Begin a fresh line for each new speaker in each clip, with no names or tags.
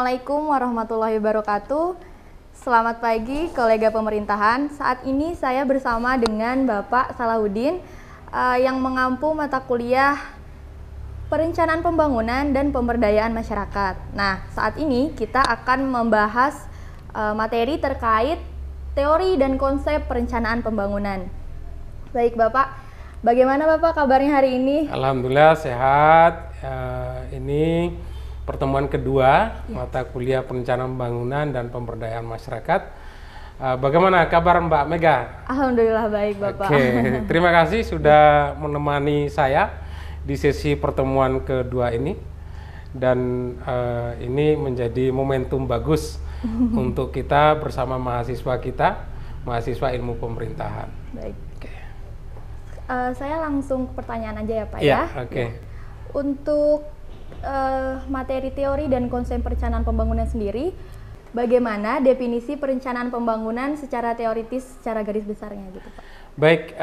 Assalamualaikum warahmatullahi wabarakatuh. Selamat pagi kolega pemerintahan. Saat ini saya bersama dengan Bapak Salahuddin yang mengampu mata kuliah Perencanaan Pembangunan dan Pemberdayaan Masyarakat. Nah, saat ini kita akan membahas materi terkait teori dan konsep perencanaan pembangunan. Baik Bapak, bagaimana Bapak kabarnya hari ini?
Alhamdulillah sehat. Ini pertemuan kedua mata kuliah Perencanaan Pembangunan dan Pemberdayaan Masyarakat. Bagaimana kabar Mbak Mega?
Alhamdulillah baik Bapak.
Oke, terima kasih sudah menemani saya di sesi pertemuan kedua ini. Dan ini menjadi momentum bagus untuk kita bersama mahasiswa kita, mahasiswa ilmu pemerintahan.
Baik. Oke. Saya langsung ke pertanyaan aja ya Pak
ya.
Ya.
Oke.
Untuk materi teori dan konsep perencanaan pembangunan sendiri, bagaimana definisi perencanaan pembangunan secara teoritis, secara garis besarnya gitu Pak?
Baik,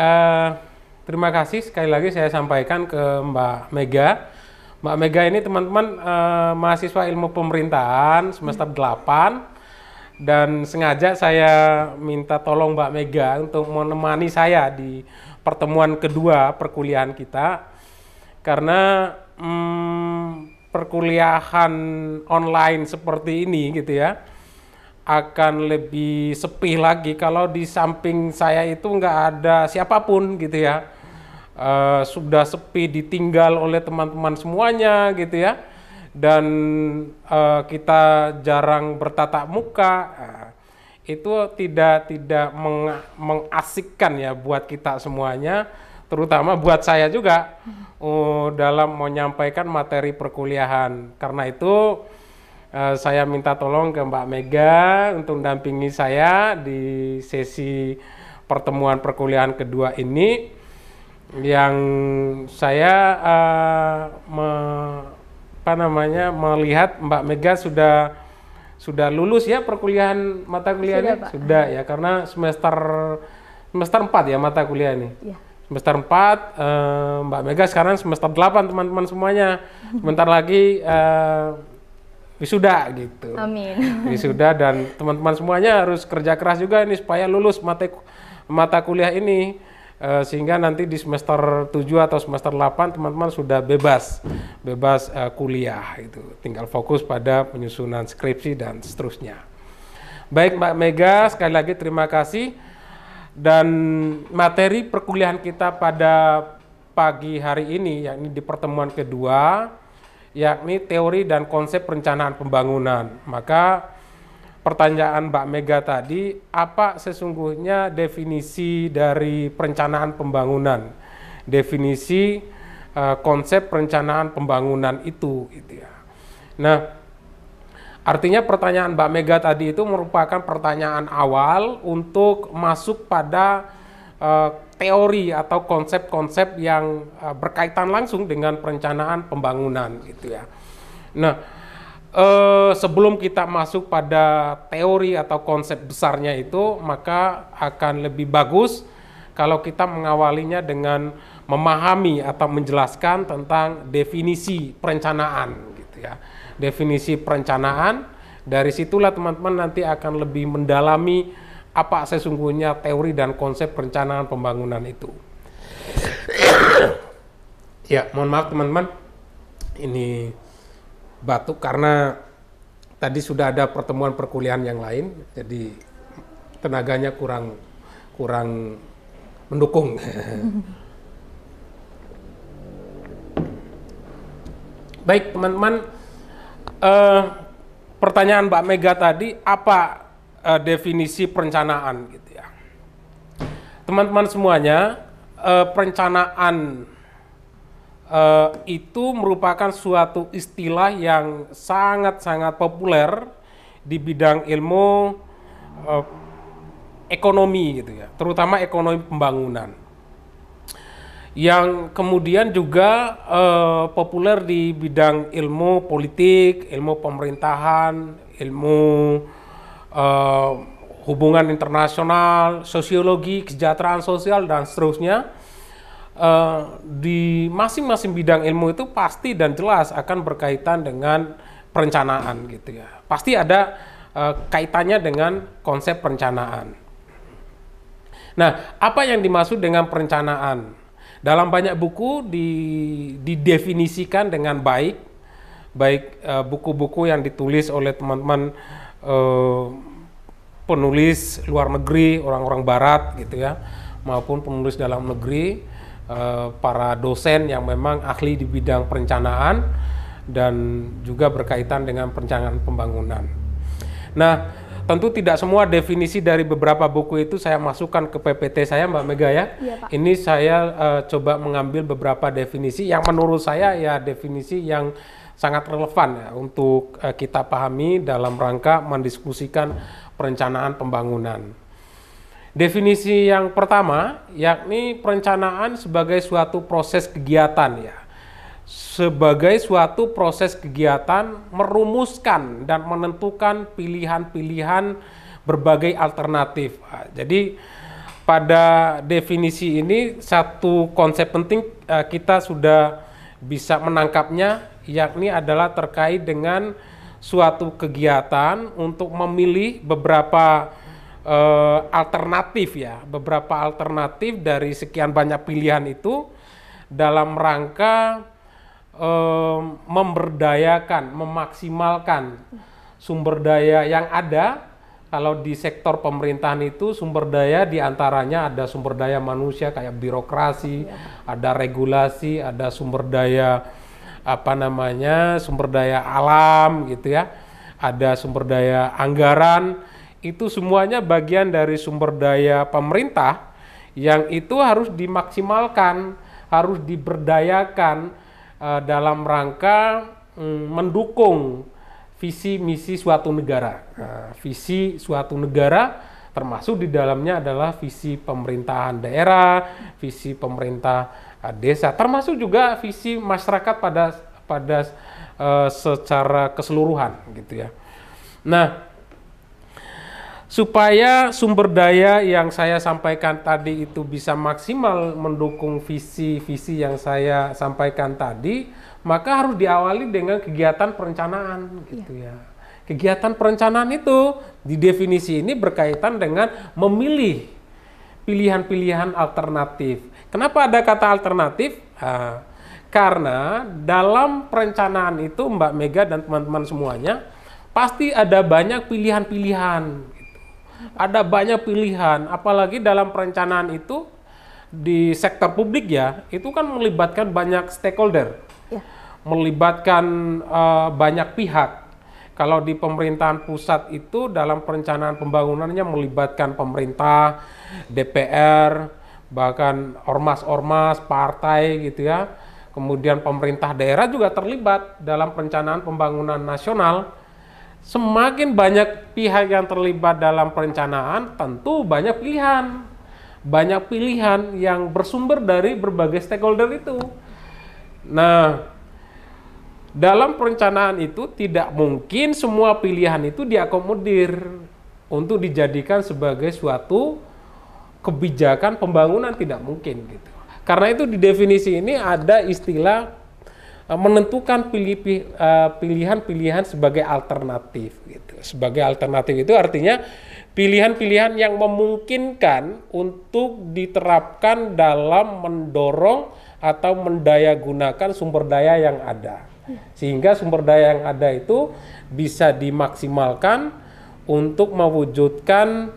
terima kasih sekali lagi saya sampaikan ke Mbak Mega. Mbak Mega ini teman-teman mahasiswa ilmu pemerintahan semester 8 dan sengaja saya minta tolong Mbak Mega untuk menemani saya di pertemuan kedua perkuliahan kita karena perkuliahan online seperti ini gitu ya akan lebih sepi lagi kalau di samping saya itu nggak ada siapapun gitu ya. Sudah sepi, ditinggal oleh teman-teman semuanya gitu ya, dan kita jarang bertatap muka. Itu tidak mengasikkan ya buat kita semuanya, terutama buat saya juga dalam menyampaikan materi perkuliahan. Karena itu saya minta tolong ke Mbak Mega untuk mendampingi saya di sesi pertemuan perkuliahan kedua ini, yang saya melihat Mbak Mega sudah lulus ya perkuliahan mata kuliahnya. Sudah ya, karena semester 4 ya mata kuliah ini. Ya. Semester 4, Mbak Mega sekarang semester 8 teman-teman semuanya. Sebentar lagi wisuda gitu.
Amin.
Wisuda, dan teman-teman semuanya harus kerja keras juga ini supaya lulus mata kuliah ini. Sehingga nanti di semester 7 atau semester 8 teman-teman sudah bebas kuliah itu, tinggal fokus pada penyusunan skripsi dan seterusnya. Baik Mbak Mega, sekali lagi terima kasih. Dan materi perkuliahan kita pada pagi hari ini yakni di pertemuan kedua yakni teori dan konsep perencanaan pembangunan. Maka pertanyaan Mbak Mega tadi, apa sesungguhnya definisi dari perencanaan pembangunan, definisi konsep perencanaan pembangunan itu gitu ya. Nah, artinya pertanyaan Mbak Mega tadi itu merupakan pertanyaan awal untuk masuk pada teori atau konsep-konsep yang berkaitan langsung dengan perencanaan pembangunan gitu ya. Nah, sebelum kita masuk pada teori atau konsep besarnya itu, maka akan lebih bagus kalau kita mengawalinya dengan memahami atau menjelaskan tentang definisi perencanaan gitu ya. Definisi perencanaan, dari situlah teman-teman nanti akan lebih mendalami apa sesungguhnya teori dan konsep perencanaan pembangunan itu. Ya, mohon maaf teman-teman, ini batuk karena tadi sudah ada pertemuan perkuliahan yang lain, jadi tenaganya kurang mendukung. Baik teman-teman, pertanyaan Mbak Mega tadi, apa definisi perencanaan gitu ya. Teman-teman semuanya, perencanaan itu merupakan suatu istilah yang sangat-sangat populer di bidang ilmu ekonomi gitu ya, terutama ekonomi pembangunan, yang kemudian juga populer di bidang ilmu politik, ilmu pemerintahan, ilmu hubungan internasional, sosiologi, kesejahteraan sosial, dan seterusnya. Di masing-masing bidang ilmu itu pasti dan jelas akan berkaitan dengan perencanaan gitu ya. pasti ada kaitannya dengan konsep perencanaan. Nah, apa yang dimaksud dengan perencanaan? Dalam banyak buku didefinisikan dengan baik buku-buku yang ditulis oleh teman-teman penulis luar negeri, orang-orang barat gitu ya, maupun penulis dalam negeri, para dosen yang memang ahli di bidang perencanaan dan juga berkaitan dengan perencanaan pembangunan. Nah, tentu tidak semua definisi dari beberapa buku itu saya masukkan ke PPT saya, Mbak Mega ya.
Iya, Pak.
Ini saya coba mengambil beberapa definisi yang menurut saya ya definisi yang sangat relevan ya untuk kita pahami dalam rangka mendiskusikan perencanaan pembangunan. Definisi yang pertama yakni perencanaan sebagai suatu proses kegiatan ya. Sebagai suatu proses kegiatan merumuskan dan menentukan pilihan-pilihan berbagai alternatif. Jadi pada definisi ini satu konsep penting kita sudah bisa menangkapnya, yakni adalah terkait dengan suatu kegiatan untuk memilih beberapa alternatif ya, beberapa alternatif dari sekian banyak pilihan itu dalam rangka memberdayakan, memaksimalkan sumber daya yang ada. Kalau di sektor pemerintahan itu sumber daya diantaranya ada sumber daya manusia kayak birokrasi, ada regulasi, ada sumber daya sumber daya alam gitu ya, ada sumber daya anggaran, itu semuanya bagian dari sumber daya pemerintah yang itu harus dimaksimalkan, harus diberdayakan dalam rangka mendukung visi misi suatu negara. Visi suatu negara termasuk di dalamnya adalah visi pemerintahan daerah, visi pemerintah desa, termasuk juga visi masyarakat pada secara keseluruhan gitu ya. Nah, supaya sumber daya yang saya sampaikan tadi itu bisa maksimal mendukung visi-visi yang saya sampaikan tadi, maka harus diawali dengan kegiatan perencanaan gitu ya. Kegiatan perencanaan itu di definisi ini berkaitan dengan memilih pilihan-pilihan alternatif. Kenapa ada kata alternatif? Karena dalam perencanaan itu Mbak Mega dan teman-teman semuanya pasti ada banyak pilihan-pilihan. Ada banyak pilihan, apalagi dalam perencanaan itu di sektor publik ya, itu kan melibatkan banyak stakeholder, melibatkan banyak pihak. Kalau di pemerintahan pusat itu dalam perencanaan pembangunannya melibatkan pemerintah, DPR, bahkan ormas-ormas, partai gitu ya. Kemudian pemerintah daerah juga terlibat dalam perencanaan pembangunan nasional. Semakin banyak pihak yang terlibat dalam perencanaan, tentu banyak pilihan. Banyak pilihan yang bersumber dari berbagai stakeholder itu. Nah, dalam perencanaan itu tidak mungkin semua pilihan itu diakomodir untuk dijadikan sebagai suatu kebijakan pembangunan, tidak mungkin gitu. Karena itu di definisi ini ada istilah menentukan pilihan-pilihan sebagai alternatif gitu. Sebagai alternatif itu artinya pilihan-pilihan yang memungkinkan untuk diterapkan dalam mendorong atau mendayagunakan sumber daya yang ada. Sehingga sumber daya yang ada itu bisa dimaksimalkan untuk mewujudkan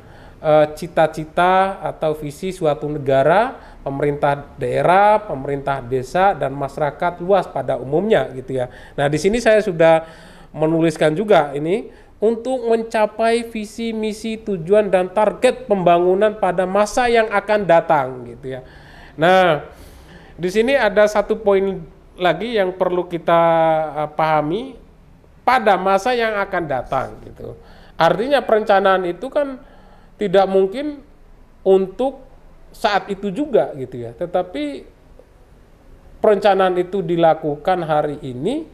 cita-cita atau visi suatu negara, pemerintah daerah, pemerintah desa, dan masyarakat luas pada umumnya gitu ya. Nah, di sini saya sudah menuliskan juga ini untuk mencapai visi, misi, tujuan, dan target pembangunan pada masa yang akan datang gitu ya. Nah, di sini ada satu poin lagi yang perlu kita pahami pada masa yang akan datang gitu. Artinya perencanaan itu kan tidak mungkin untuk saat itu juga gitu ya, tetapi perencanaan itu dilakukan hari ini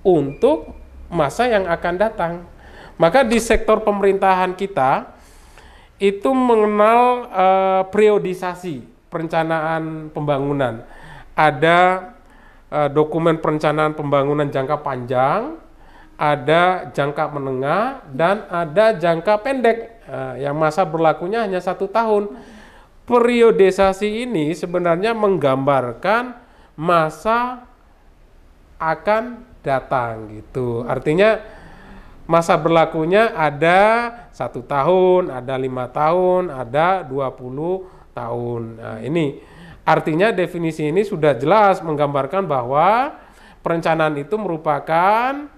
untuk masa yang akan datang. Maka di sektor pemerintahan kita itu mengenal periodisasi perencanaan pembangunan. Ada dokumen perencanaan pembangunan jangka panjang, ada jangka menengah, dan ada jangka pendek. Yang masa berlakunya hanya 1 tahun. Periodisasi ini sebenarnya menggambarkan masa akan datang gitu. Artinya masa berlakunya ada 1 tahun, ada 5 tahun, ada 20 tahun. Nah, ini artinya definisi ini sudah jelas menggambarkan bahwa perencanaan itu merupakan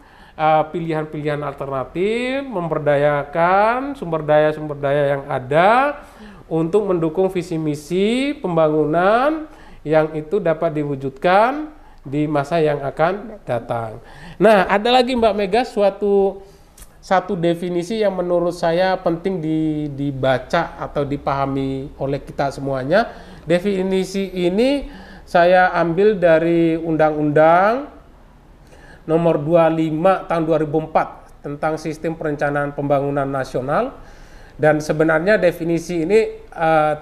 pilihan-pilihan alternatif, memberdayakan sumber daya yang ada untuk mendukung visi misi pembangunan yang itu dapat diwujudkan di masa yang akan datang. Nah, ada lagi Mbak Mega satu definisi yang menurut saya penting dibaca atau dipahami oleh kita semuanya. Definisi ini saya ambil dari Undang-Undang Nomor 25 tahun 2004 tentang Sistem Perencanaan Pembangunan Nasional. Dan sebenarnya definisi ini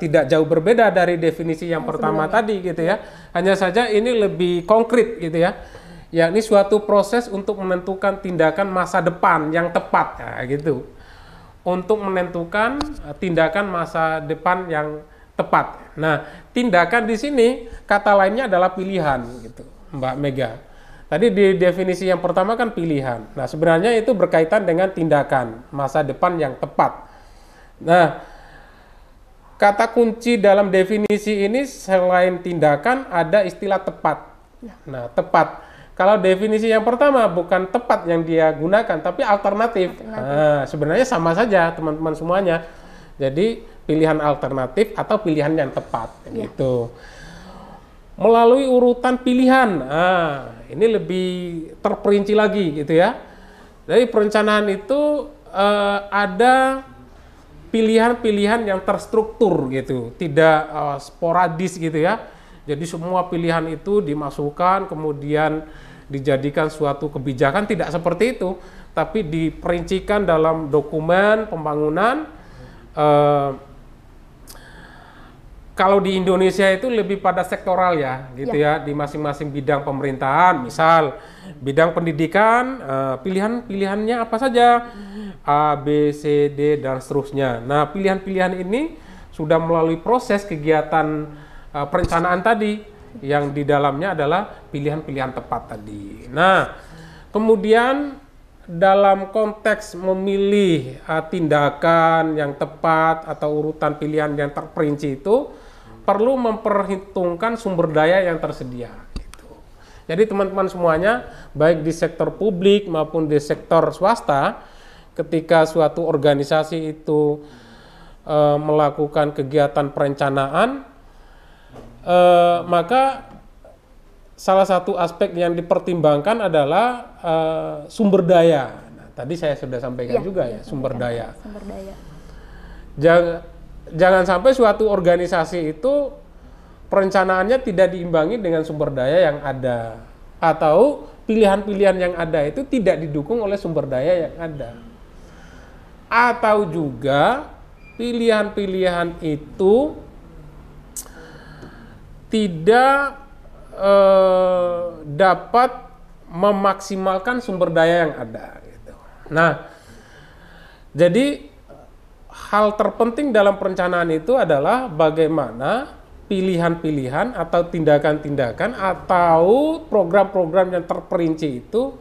tidak jauh berbeda dari definisi yang pertama tadi gitu ya. Hanya saja ini lebih konkret gitu ya. Yakni suatu proses untuk menentukan tindakan masa depan yang tepat gitu. Untuk menentukan tindakan masa depan yang tepat. Nah, tindakan di sini kata lainnya adalah pilihan gitu, Mbak Mega. Tadi di definisi yang pertama kan pilihan. Nah, sebenarnya itu berkaitan dengan tindakan masa depan yang tepat. Nah, kata kunci dalam definisi ini selain tindakan ada istilah tepat. Nah, tepat. Kalau definisi yang pertama bukan tepat yang dia gunakan, tapi alternatif. Nah, sebenarnya sama saja teman-teman semuanya. Jadi pilihan alternatif atau pilihan yang tepat, gitu. Melalui urutan pilihan. Nah, ini lebih terperinci lagi, gitu ya. Jadi perencanaan itu ada pilihan-pilihan yang terstruktur gitu, tidak sporadis gitu ya. Jadi semua pilihan itu dimasukkan kemudian dijadikan suatu kebijakan, tidak seperti itu, tapi diperincikan dalam dokumen pembangunan. Kalau di Indonesia itu lebih pada sektoral ya, gitu ya, di masing-masing bidang pemerintahan. Misal bidang pendidikan, pilihan-pilihannya apa saja, A, B, C, D, dan seterusnya. Nah, pilihan-pilihan ini sudah melalui proses kegiatan perencanaan tadi, yang di dalamnya adalah pilihan-pilihan tepat tadi. Nah, kemudian dalam konteks memilih tindakan yang tepat atau urutan pilihan yang terperinci itu, perlu memperhitungkan sumber daya yang tersedia. Gitu. Jadi teman-teman semuanya, baik di sektor publik maupun di sektor swasta, ketika suatu organisasi itu melakukan kegiatan perencanaan, maka salah satu aspek yang dipertimbangkan adalah sumber daya. Nah, tadi saya sudah sampaikan juga ya, sumber daya.
Sumber daya.
Jangan sampai suatu organisasi itu perencanaannya tidak diimbangi dengan sumber daya yang ada, atau pilihan-pilihan yang ada itu tidak didukung oleh sumber daya yang ada, atau juga pilihan-pilihan itu tidak dapat memaksimalkan sumber daya yang ada. Gitu. Nah, jadi hal terpenting dalam perencanaan itu adalah bagaimana pilihan-pilihan atau tindakan-tindakan atau program-program yang terperinci itu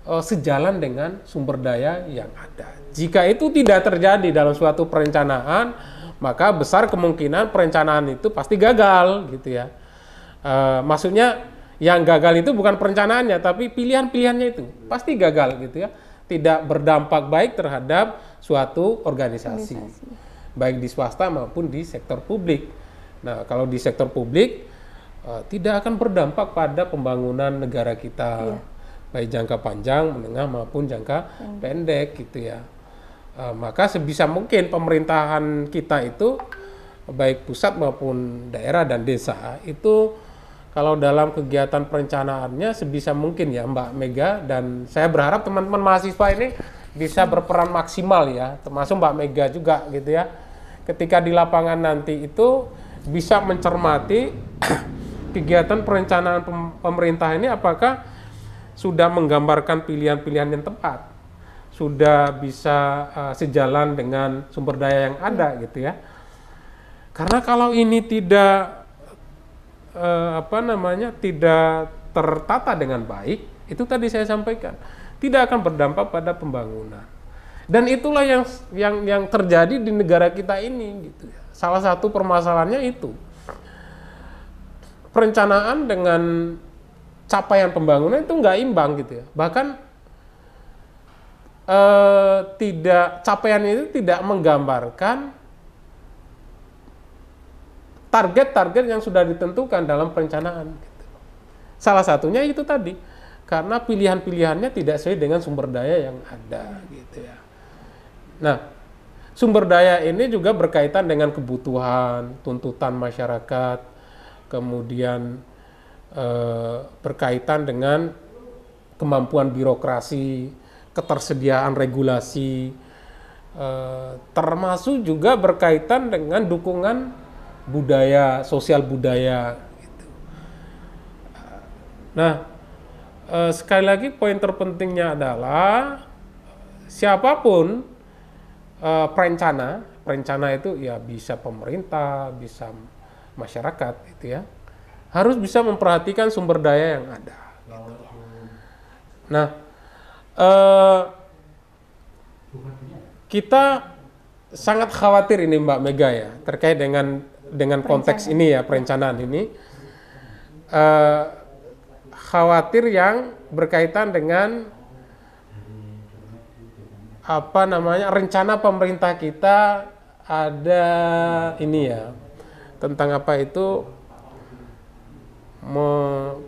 sejalan dengan sumber daya yang ada. Jika itu tidak terjadi dalam suatu perencanaan, maka besar kemungkinan perencanaan itu pasti gagal, gitu ya. Maksudnya yang gagal itu bukan perencanaannya, tapi pilihan-pilihannya itu pasti gagal, gitu ya. Tidak berdampak baik terhadap suatu organisasi, baik di swasta maupun di sektor publik. Nah, kalau di sektor publik tidak akan berdampak pada pembangunan negara kita, baik jangka panjang, menengah maupun jangka pendek, gitu ya. Maka sebisa mungkin pemerintahan kita itu, baik pusat maupun daerah dan desa, itu kalau dalam kegiatan perencanaannya sebisa mungkin ya Mbak Mega, dan saya berharap teman-teman mahasiswa ini bisa berperan maksimal ya, termasuk Mbak Mega juga gitu ya. Ketika di lapangan nanti itu bisa mencermati kegiatan perencanaan pemerintah ini apakah sudah menggambarkan pilihan-pilihan yang tepat, sudah bisa sejalan dengan sumber daya yang ada gitu ya. Karena kalau ini tidak tidak tertata dengan baik, itu tadi saya sampaikan, tidak akan berdampak pada pembangunan. Dan itulah yang terjadi di negara kita ini gitu ya. Salah satu permasalahannya itu. Perencanaan dengan capaian pembangunan itu nggak imbang gitu ya. Bahkan capaian itu tidak menggambarkan target-target yang sudah ditentukan dalam perencanaan. Gitu. Salah satunya itu tadi, karena pilihan-pilihannya tidak sesuai dengan sumber daya yang ada. Gitu ya. Nah, sumber daya ini juga berkaitan dengan kebutuhan, tuntutan masyarakat, kemudian berkaitan dengan kemampuan birokrasi, ketersediaan regulasi, termasuk juga berkaitan dengan dukungan budaya, sosial budaya. Gitu. Nah, sekali lagi poin terpentingnya adalah siapapun perencana itu ya bisa pemerintah, bisa masyarakat, gitu ya, harus bisa memperhatikan sumber daya yang ada. Gitu. Nah, kita sangat khawatir ini Mbak Mega ya terkait dengan konteks ini ya, perencanaan ini, khawatir yang berkaitan dengan rencana pemerintah kita ada ini ya, tentang apa itu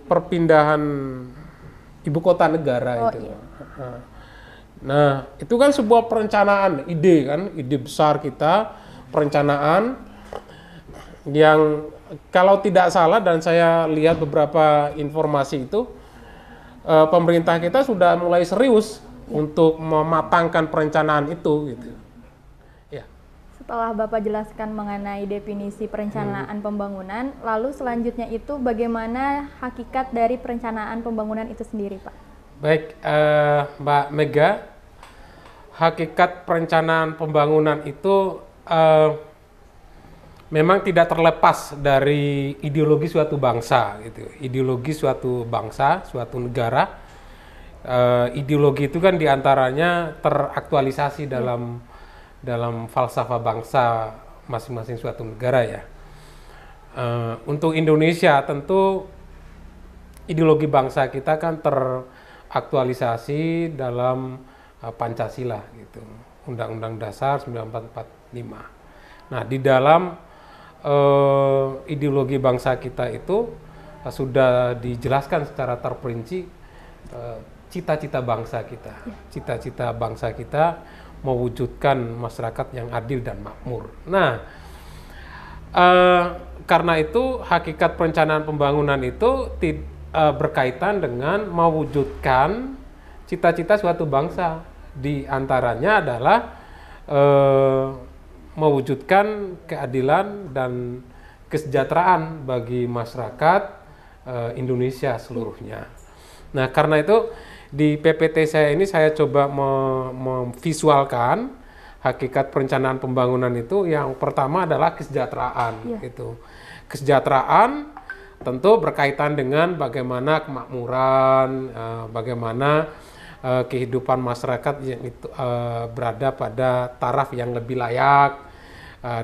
perpindahan ibu kota negara itu. Iya. Nah, itu kan sebuah perencanaan, ide besar kita, perencanaan yang kalau tidak salah dan saya lihat beberapa informasi itu, pemerintah kita sudah mulai serius untuk mematangkan perencanaan itu gitu. Ya.
Setelah Bapak jelaskan mengenai definisi perencanaan pembangunan, lalu selanjutnya itu bagaimana hakikat dari perencanaan pembangunan itu sendiri, Pak?
Baik, Mbak Mega, hakikat perencanaan pembangunan itu memang tidak terlepas dari ideologi suatu bangsa, gitu. Ideologi suatu bangsa, suatu negara. Ideologi itu kan diantaranya teraktualisasi dalam falsafah bangsa masing-masing suatu negara ya. Untuk Indonesia tentu ideologi bangsa kita kan teraktualisasi dalam Pancasila gitu, Undang-Undang Dasar 1945. Nah, di dalam ideologi bangsa kita itu sudah dijelaskan secara terperinci cita-cita bangsa kita. Cita-cita bangsa kita mewujudkan masyarakat yang adil dan makmur. Nah, karena itu hakikat perencanaan pembangunan itu berkaitan dengan mewujudkan cita-cita suatu bangsa. Di antaranya adalah mewujudkan keadilan dan kesejahteraan bagi masyarakat Indonesia seluruhnya. Nah, karena itu di PPT saya ini saya coba memvisualkan hakikat perencanaan pembangunan itu. Yang pertama adalah kesejahteraan. Gitu. Kesejahteraan tentu berkaitan dengan bagaimana kemakmuran, bagaimana kehidupan masyarakat yang itu berada pada taraf yang lebih layak,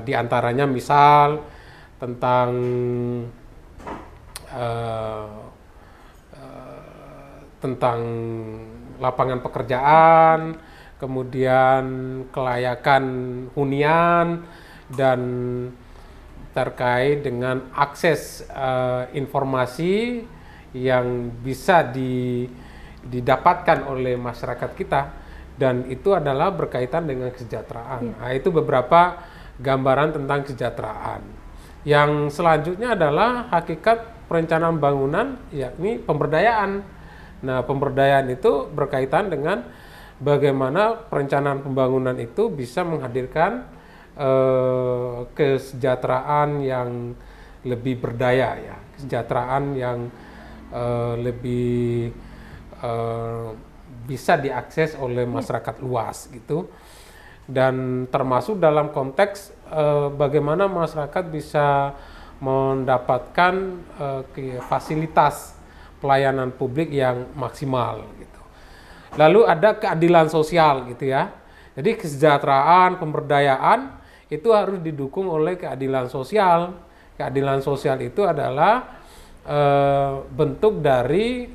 di antaranya misal tentang lapangan pekerjaan, kemudian kelayakan hunian, dan terkait dengan akses informasi yang bisa didapatkan oleh masyarakat kita, dan itu adalah berkaitan dengan kesejahteraan. Nah, itu beberapa gambaran tentang kesejahteraan. Yang selanjutnya adalah hakikat perencanaan bangunan, yakni pemberdayaan. Nah, pemberdayaan itu berkaitan dengan bagaimana perencanaan pembangunan itu bisa menghadirkan kesejahteraan yang lebih berdaya, ya, kesejahteraan yang lebih eh, bisa diakses oleh masyarakat luas gitu. Dan termasuk dalam konteks bagaimana masyarakat bisa mendapatkan fasilitas pelayanan publik yang maksimal gitu. Lalu ada keadilan sosial gitu ya. Jadi kesejahteraan, pemberdayaan itu harus didukung oleh keadilan sosial. Keadilan sosial itu adalah bentuk dari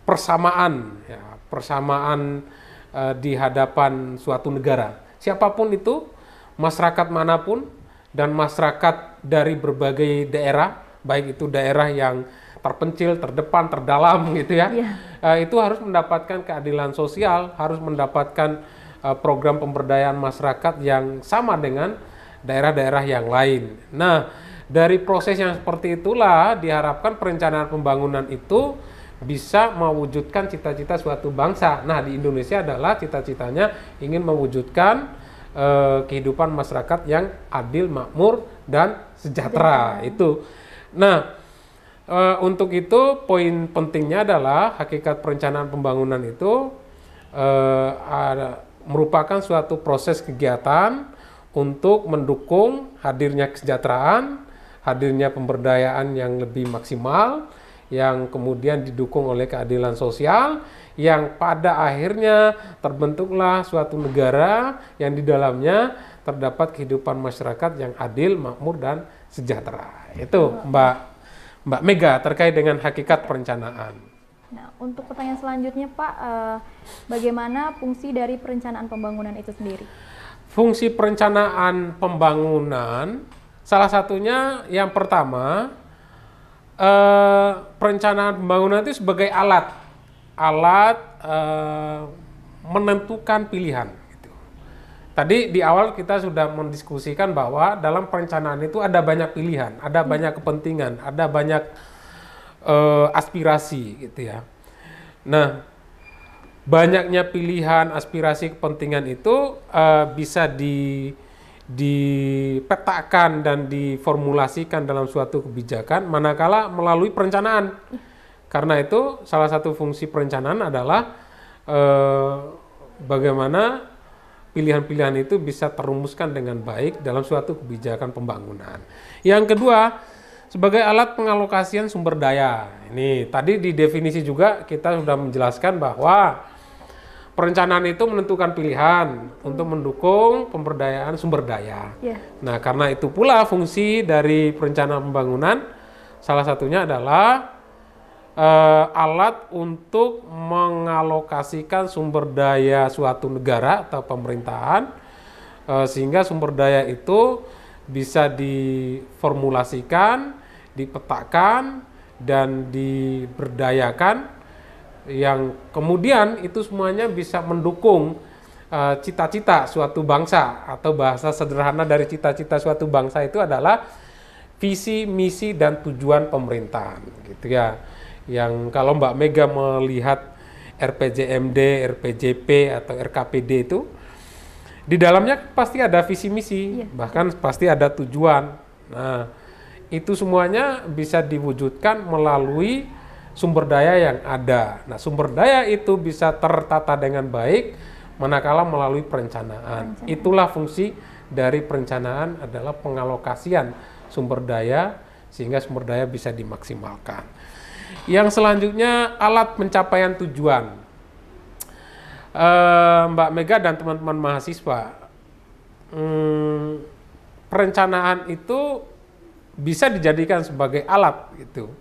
persamaan, ya, persamaan di hadapan suatu negara. Siapapun itu, masyarakat manapun, dan masyarakat dari berbagai daerah, baik itu daerah yang terpencil, terdepan, terdalam gitu ya, itu harus mendapatkan keadilan sosial, harus mendapatkan program pemberdayaan masyarakat yang sama dengan daerah-daerah yang lain. Nah, dari proses yang seperti itulah diharapkan perencanaan pembangunan itu bisa mewujudkan cita-cita suatu bangsa. Nah, di Indonesia adalah cita-citanya ingin mewujudkan kehidupan masyarakat yang adil, makmur, dan sejahtera. Itu. Nah, untuk itu poin pentingnya adalah hakikat perencanaan pembangunan itu merupakan suatu proses kegiatan untuk mendukung hadirnya kesejahteraan, hadirnya pemberdayaan yang lebih maksimal, yang kemudian didukung oleh keadilan sosial, yang pada akhirnya terbentuklah suatu negara yang di dalamnya terdapat kehidupan masyarakat yang adil, makmur, dan sejahtera. Itu Mbak Mega terkait dengan hakikat perencanaan.
Nah, untuk pertanyaan selanjutnya Pak, bagaimana fungsi dari perencanaan pembangunan itu sendiri?
Fungsi perencanaan pembangunan, salah satunya yang pertama, perencanaan pembangunan itu sebagai alat menentukan pilihan. Gitu. Tadi di awal kita sudah mendiskusikan bahwa dalam perencanaan itu ada banyak pilihan, ada banyak kepentingan, ada banyak aspirasi, gitu ya. Nah, banyaknya pilihan, aspirasi, kepentingan itu bisa dipetakan dan diformulasikan dalam suatu kebijakan manakala melalui perencanaan. Karena itu salah satu fungsi perencanaan adalah bagaimana pilihan-pilihan itu bisa terumuskan dengan baik dalam suatu kebijakan pembangunan. Yang kedua, sebagai alat pengalokasian sumber daya. Ini tadi di definisi juga kita sudah menjelaskan bahwa perencanaan itu menentukan pilihan untuk mendukung pemberdayaan sumber daya. Nah, karena itu pula fungsi dari perencanaan pembangunan salah satunya adalah alat untuk mengalokasikan sumber daya suatu negara atau pemerintahan sehingga sumber daya itu bisa diformulasikan, dipetakan, dan diberdayakan, yang kemudian itu semuanya bisa mendukung cita-cita suatu bangsa, atau bahasa sederhana dari cita-cita suatu bangsa itu adalah visi, misi, dan tujuan pemerintahan, gitu ya. Yang kalau Mbak Mega melihat RPJMD, RPJP, atau RKPD itu di dalamnya pasti ada visi misi, bahkan pasti ada tujuan. Nah, itu semuanya bisa diwujudkan melalui sumber daya yang ada. Nah, sumber daya itu bisa tertata dengan baik manakala melalui perencanaan. Itulah fungsi dari perencanaan, adalah pengalokasian sumber daya sehingga sumber daya bisa dimaksimalkan. Yang selanjutnya, alat pencapaian tujuan. Mbak Mega dan teman-teman mahasiswa, perencanaan itu bisa dijadikan sebagai alat gitu.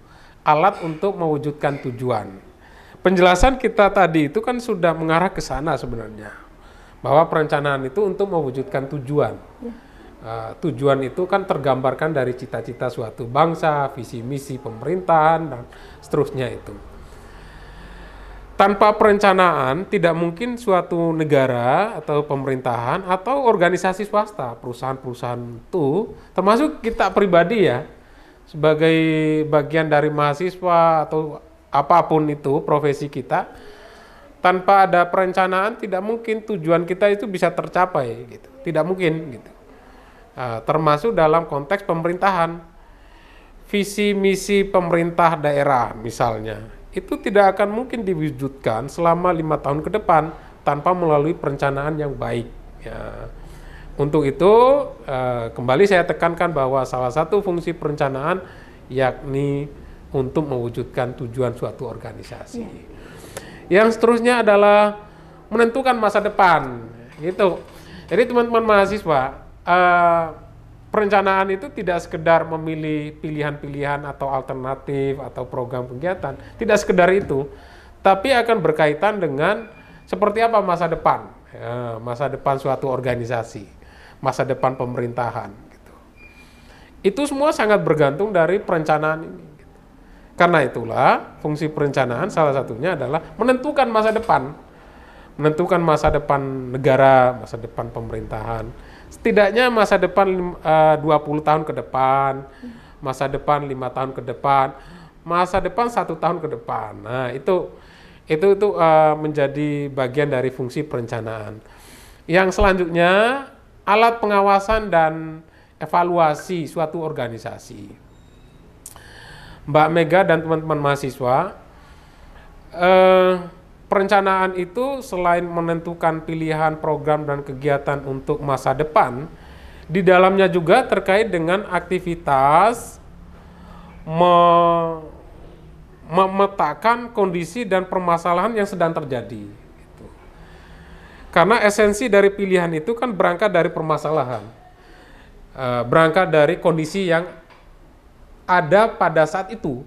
Alat untuk mewujudkan tujuan. Penjelasan kita tadi itu kan sudah mengarah ke sana sebenarnya, bahwa perencanaan itu untuk mewujudkan tujuan. Tujuan itu kan tergambarkan dari cita-cita suatu bangsa, visi misi pemerintahan, dan seterusnya itu. Tanpa perencanaan tidak mungkin suatu negara atau pemerintahan atau organisasi swasta, perusahaan-perusahaan itu, termasuk kita pribadi ya, sebagai bagian dari mahasiswa atau apapun itu profesi kita, tanpa ada perencanaan tidak mungkin tujuan kita itu bisa tercapai gitu. Tidak mungkin gitu. Termasuk dalam konteks pemerintahan. visi misi pemerintah daerah misalnya, itu tidak akan mungkin diwujudkan selama 5 tahun ke depan tanpa melalui perencanaan yang baik. Ya. Untuk itu kembali saya tekankan bahwa salah satu fungsi perencanaan yakni untuk mewujudkan tujuan suatu organisasi. Yang seterusnya adalah menentukan masa depan, gitu. Jadi teman-teman mahasiswa, perencanaan itu tidak sekedar memilih pilihan-pilihan atau alternatif atau program kegiatan, tidak sekedar itu, tapi akan berkaitan dengan seperti apa masa depan, ya, masa depan suatu organisasi, masa depan pemerintahan. Gitu. Itu semua sangat bergantung dari perencanaan ini. Gitu. Karena itulah fungsi perencanaan salah satunya adalah menentukan masa depan negara, masa depan pemerintahan. Setidaknya masa depan 20 tahun ke depan, masa depan 5 tahun ke depan, masa depan 1 tahun ke depan. Nah, itu menjadi bagian dari fungsi perencanaan. Yang selanjutnya, alat pengawasan dan evaluasi suatu organisasi. Mbak Mega dan teman-teman mahasiswa, perencanaan itu selain menentukan pilihan program dan kegiatan untuk masa depan, di dalamnya juga terkait dengan aktivitas memetakan kondisi dan permasalahan yang sedang terjadi. Gitu. Karena esensi dari pilihan itu kan berangkat dari permasalahan, berangkat dari kondisi yang ada pada saat itu.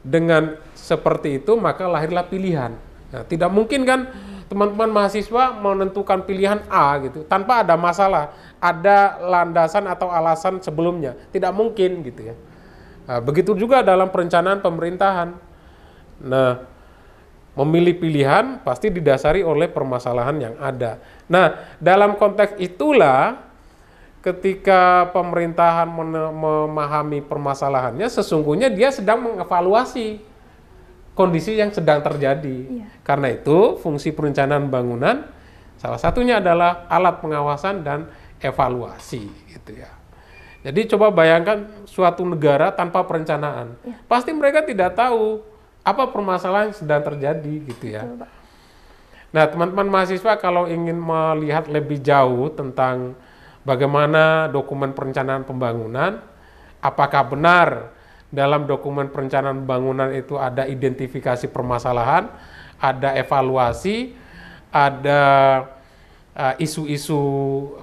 Dengan seperti itu maka lahirlah pilihan. Nah, tidak mungkin kan teman-teman mahasiswa menentukan pilihan A gitu tanpa ada masalah, ada landasan atau alasan sebelumnya. Tidak mungkin gitu ya. Nah, begitu juga dalam perencanaan pemerintahan. Nah, memilih pilihan pasti didasari oleh permasalahan yang ada. Nah, dalam konteks itulah ketika pemerintahan memahami permasalahannya, sesungguhnya dia sedang mengevaluasi kondisi yang sedang terjadi. Karena itu, fungsi perencanaan bangunan salah satunya adalah alat pengawasan dan evaluasi, gitu ya. Jadi coba bayangkan suatu negara tanpa perencanaan, pasti mereka tidak tahu apa permasalahan yang sedang terjadi, gitu ya. Nah, teman-teman mahasiswa kalau ingin melihat lebih jauh tentang bagaimana dokumen perencanaan pembangunan, apakah benar dalam dokumen perencanaan pembangunan itu ada identifikasi permasalahan, ada evaluasi, ada isu-isu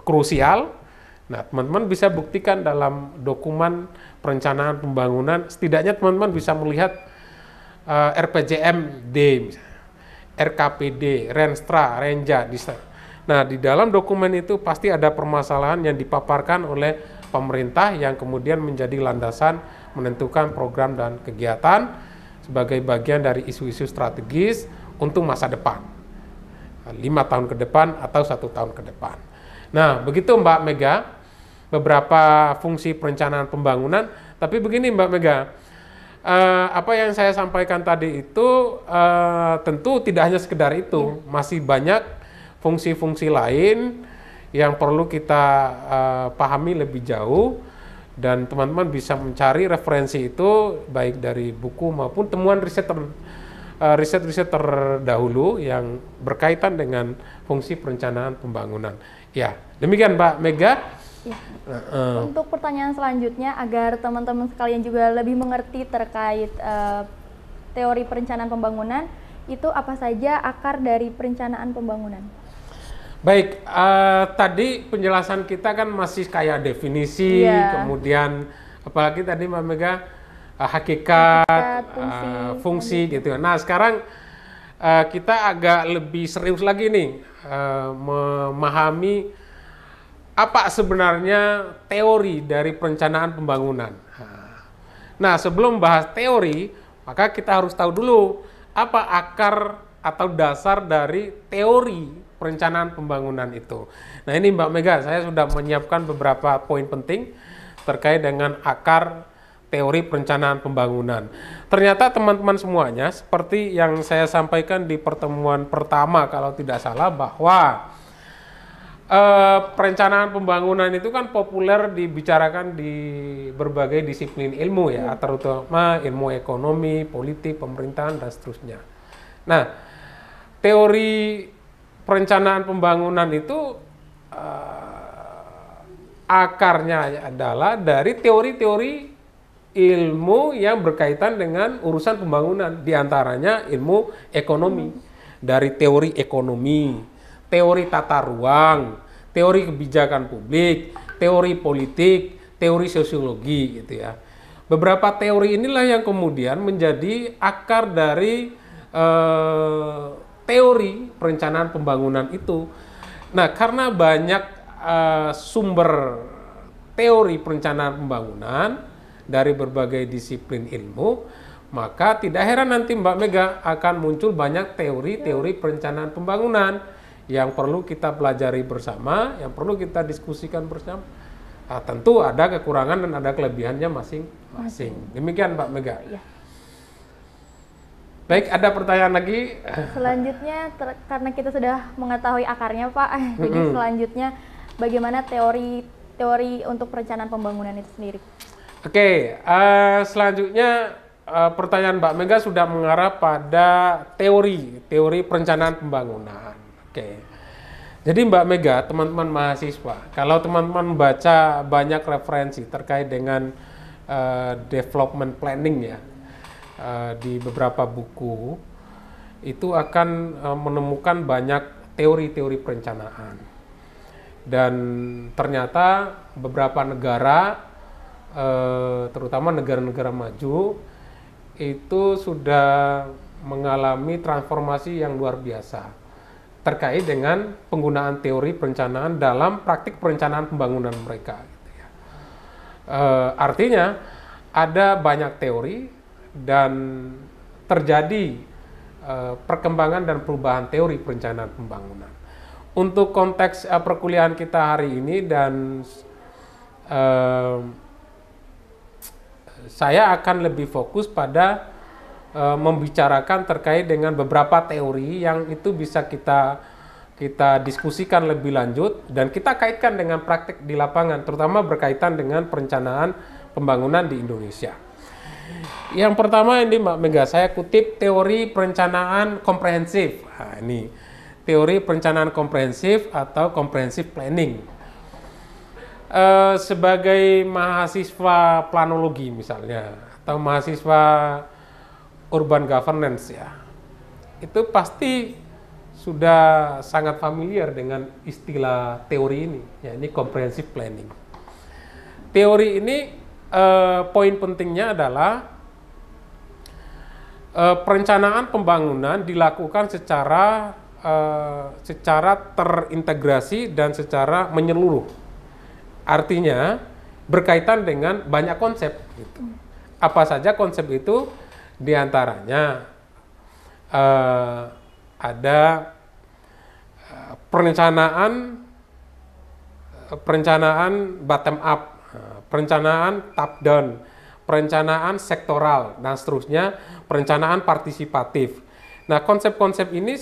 krusial. Nah, teman-teman bisa buktikan dalam dokumen perencanaan pembangunan, setidaknya teman-teman bisa melihat RPJMD, RKPD, Renstra, Renja, Nah, di dalam dokumen itu pasti ada permasalahan yang dipaparkan oleh pemerintah yang kemudian menjadi landasan menentukan program dan kegiatan sebagai bagian dari isu-isu strategis untuk masa depan. 5 tahun ke depan atau 1 tahun ke depan. Nah, begitu Mbak Mega, beberapa fungsi perencanaan pembangunan. Tapi begini Mbak Mega, apa yang saya sampaikan tadi itu tentu tidak hanya sekedar itu, masih banyak fungsi-fungsi lain yang perlu kita pahami lebih jauh, dan teman-teman bisa mencari referensi itu baik dari buku maupun temuan riset terdahulu yang berkaitan dengan fungsi perencanaan pembangunan. Ya, demikian Mbak Mega.
Ya. Untuk pertanyaan selanjutnya, agar teman-teman sekalian juga lebih mengerti terkait teori perencanaan pembangunan, itu apa saja akar dari perencanaan pembangunan?
Baik, tadi penjelasan kita kan masih kayak definisi, kemudian apalagi tadi Mbak Mega hakikat, fungsi gitu. Nah, sekarang kita agak lebih serius lagi nih memahami apa sebenarnya teori dari perencanaan pembangunan. Nah, sebelum bahas teori, maka kita harus tahu dulu apa akar atau dasar dari teori perencanaan pembangunan itu. Nah, ini Mbak Mega, saya sudah menyiapkan beberapa poin penting terkait dengan akar teori perencanaan pembangunan. Ternyata teman-teman semuanya, seperti yang saya sampaikan di pertemuan pertama kalau tidak salah, bahwa Perencanaan pembangunan itu kan populer dibicarakan di berbagai disiplin ilmu ya, terutama ilmu ekonomi, politik, pemerintahan, dan seterusnya. Nah, teori perencanaan pembangunan itu akarnya adalah dari teori-teori ilmu yang berkaitan dengan urusan pembangunan, diantaranya ilmu ekonomi, dari teori ekonomi, teori tata ruang, teori kebijakan publik, teori politik, teori sosiologi gitu ya. Beberapa teori inilah yang kemudian menjadi akar dari teori perencanaan pembangunan itu. Nah, karena banyak sumber teori perencanaan pembangunan dari berbagai disiplin ilmu, maka tidak heran nanti Mbak Mega akan muncul banyak teori-teori perencanaan pembangunan yang perlu kita pelajari bersama, yang perlu kita diskusikan bersama. Nah, tentu ada kekurangan dan ada kelebihannya masing-masing. Demikian Mbak Mega.
Ya.
Baik, ada pertanyaan lagi?
Selanjutnya, karena kita sudah mengetahui akarnya Pak, jadi selanjutnya bagaimana teori untuk perencanaan pembangunan itu sendiri?
Oke, selanjutnya pertanyaan Mbak Mega sudah mengarah pada teori perencanaan pembangunan. Oke, jadi Mbak Mega, teman-teman mahasiswa, kalau teman-teman membaca banyak referensi terkait dengan development planning ya, di beberapa buku, itu akan menemukan banyak teori-teori perencanaan. Dan ternyata beberapa negara, terutama negara-negara maju, itu sudah mengalami transformasi yang luar biasa terkait dengan penggunaan teori perencanaan dalam praktik perencanaan pembangunan mereka. Gitu ya. Artinya ada banyak teori dan terjadi perkembangan dan perubahan teori perencanaan pembangunan. Untuk konteks perkuliahan kita hari ini dan saya akan lebih fokus pada membicarakan terkait dengan beberapa teori yang itu bisa kita diskusikan lebih lanjut dan kita kaitkan dengan praktik di lapangan, terutama berkaitan dengan perencanaan pembangunan di Indonesia. Yang pertama ini Mbak Mega, saya kutip teori perencanaan komprehensif. Nah, ini teori perencanaan komprehensif atau comprehensive planning. Sebagai mahasiswa planologi misalnya, atau mahasiswa urban governance ya, itu pasti sudah sangat familiar dengan istilah teori ini, ya, ini comprehensive planning. Teori ini poin pentingnya adalah perencanaan pembangunan dilakukan secara terintegrasi dan secara menyeluruh. Artinya berkaitan dengan banyak konsep. Gitu. Apa saja konsep itu? Di antaranya ada perencanaan bottom up, perencanaan top down, perencanaan sektoral, dan seterusnya, perencanaan partisipatif. Nah, konsep-konsep ini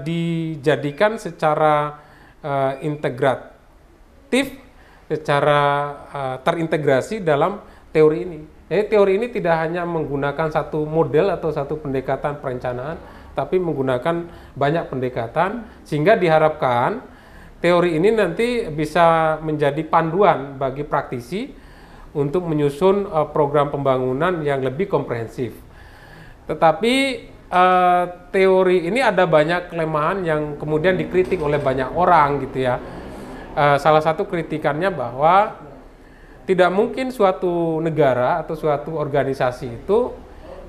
dijadikan secara integratif, secara terintegrasi dalam teori ini. Jadi teori ini tidak hanya menggunakan satu model atau satu pendekatan perencanaan, tapi menggunakan banyak pendekatan, sehingga diharapkan teori ini nanti bisa menjadi panduan bagi praktisi untuk menyusun program pembangunan yang lebih komprehensif. Tetapi teori ini ada banyak kelemahan yang kemudian dikritik oleh banyak orang gitu ya. Salah satu kritikannya bahwa tidak mungkin suatu negara atau suatu organisasi itu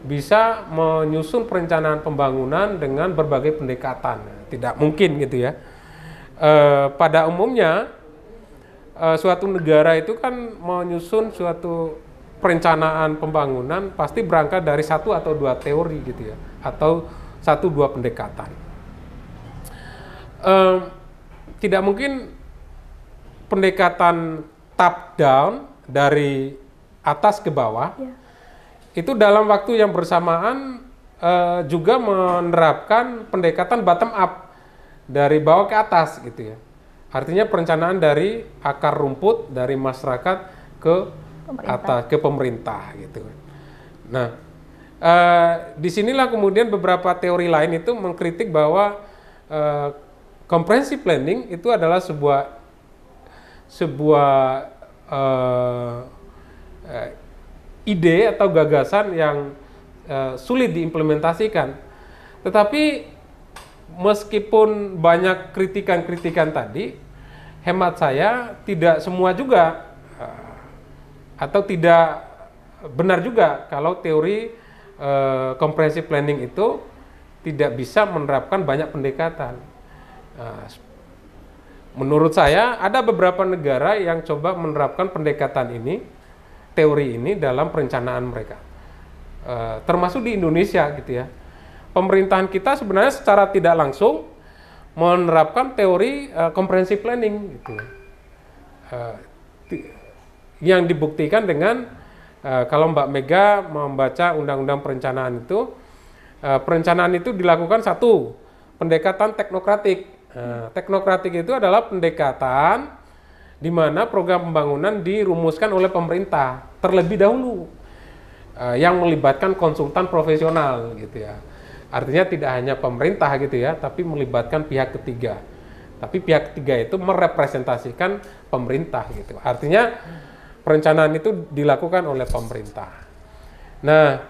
bisa menyusun perencanaan pembangunan dengan berbagai pendekatan. Tidak mungkin gitu ya. Pada umumnya suatu negara itu kan menyusun suatu perencanaan pembangunan pasti berangkat dari satu atau dua teori gitu ya, atau satu dua pendekatan. Tidak mungkin pendekatan top down dari atas ke bawah, itu dalam waktu yang bersamaan juga menerapkan pendekatan bottom up dari bawah ke atas gitu ya. Artinya perencanaan dari akar rumput dari masyarakat ke atas ke pemerintah gitu. Nah, disinilah kemudian beberapa teori lain itu mengkritik bahwa comprehensive planning itu adalah sebuah ide atau gagasan yang sulit diimplementasikan. Tetapi meskipun banyak kritikan-kritikan tadi, hemat saya tidak semua juga atau tidak benar juga kalau teori comprehensive planning itu tidak bisa menerapkan banyak pendekatan. Menurut saya ada beberapa negara yang coba menerapkan pendekatan ini, teori ini dalam perencanaan mereka, termasuk di Indonesia gitu ya. Pemerintahan kita sebenarnya secara tidak langsung menerapkan teori comprehensive planning gitu. Yang dibuktikan dengan kalau Mbak Mega membaca Undang-Undang Perencanaan itu, perencanaan itu dilakukan satu, pendekatan teknokratik. Teknokratik itu adalah pendekatan di mana program pembangunan dirumuskan oleh pemerintah terlebih dahulu, yang melibatkan konsultan profesional gitu ya. Artinya tidak hanya pemerintah gitu ya, tapi melibatkan pihak ketiga. Tapi pihak ketiga itu merepresentasikan pemerintah gitu. Artinya perencanaan itu dilakukan oleh pemerintah. Nah,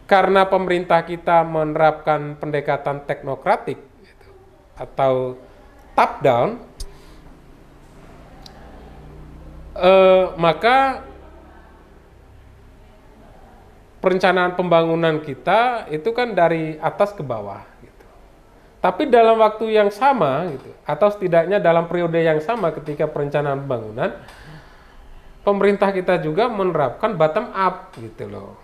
karena pemerintah kita menerapkan pendekatan teknokratik gitu, atau top down, maka perencanaan pembangunan kita itu kan dari atas ke bawah gitu. Tapi dalam waktu yang sama gitu, atau setidaknya dalam periode yang sama ketika perencanaan pembangunan, pemerintah kita juga menerapkan bottom up gitu loh.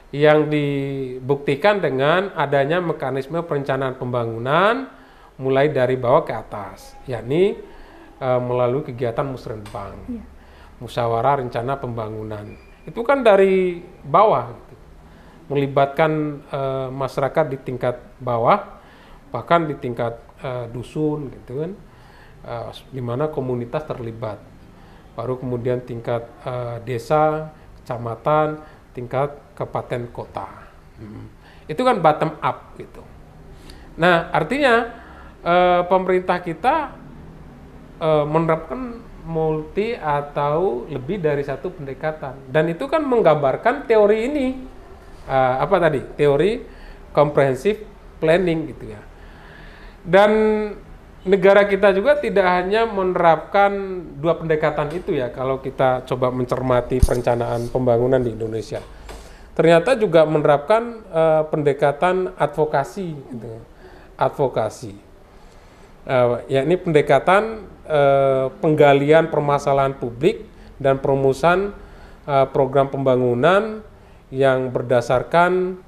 Yang dibuktikan dengan adanya mekanisme perencanaan pembangunan mulai dari bawah ke atas, yakni melalui kegiatan musrenbang, musyawarah rencana pembangunan. Itu kan dari bawah gitu. Melibatkan masyarakat di tingkat bawah, bahkan di tingkat dusun gitu kan, di mana komunitas terlibat. Baru kemudian tingkat desa, kecamatan, tingkat kabupaten kota. Itu kan bottom up gitu. Nah, artinya pemerintah kita menerapkan multi atau lebih dari satu pendekatan, dan itu kan menggambarkan teori ini, apa tadi, teori comprehensive planning gitu ya. Dan negara kita juga tidak hanya menerapkan dua pendekatan itu ya, kalau kita coba mencermati perencanaan pembangunan di Indonesia. Ternyata juga menerapkan pendekatan advokasi gitu. Advokasi. Yakni pendekatan penggalian permasalahan publik dan perumusan program pembangunan yang berdasarkan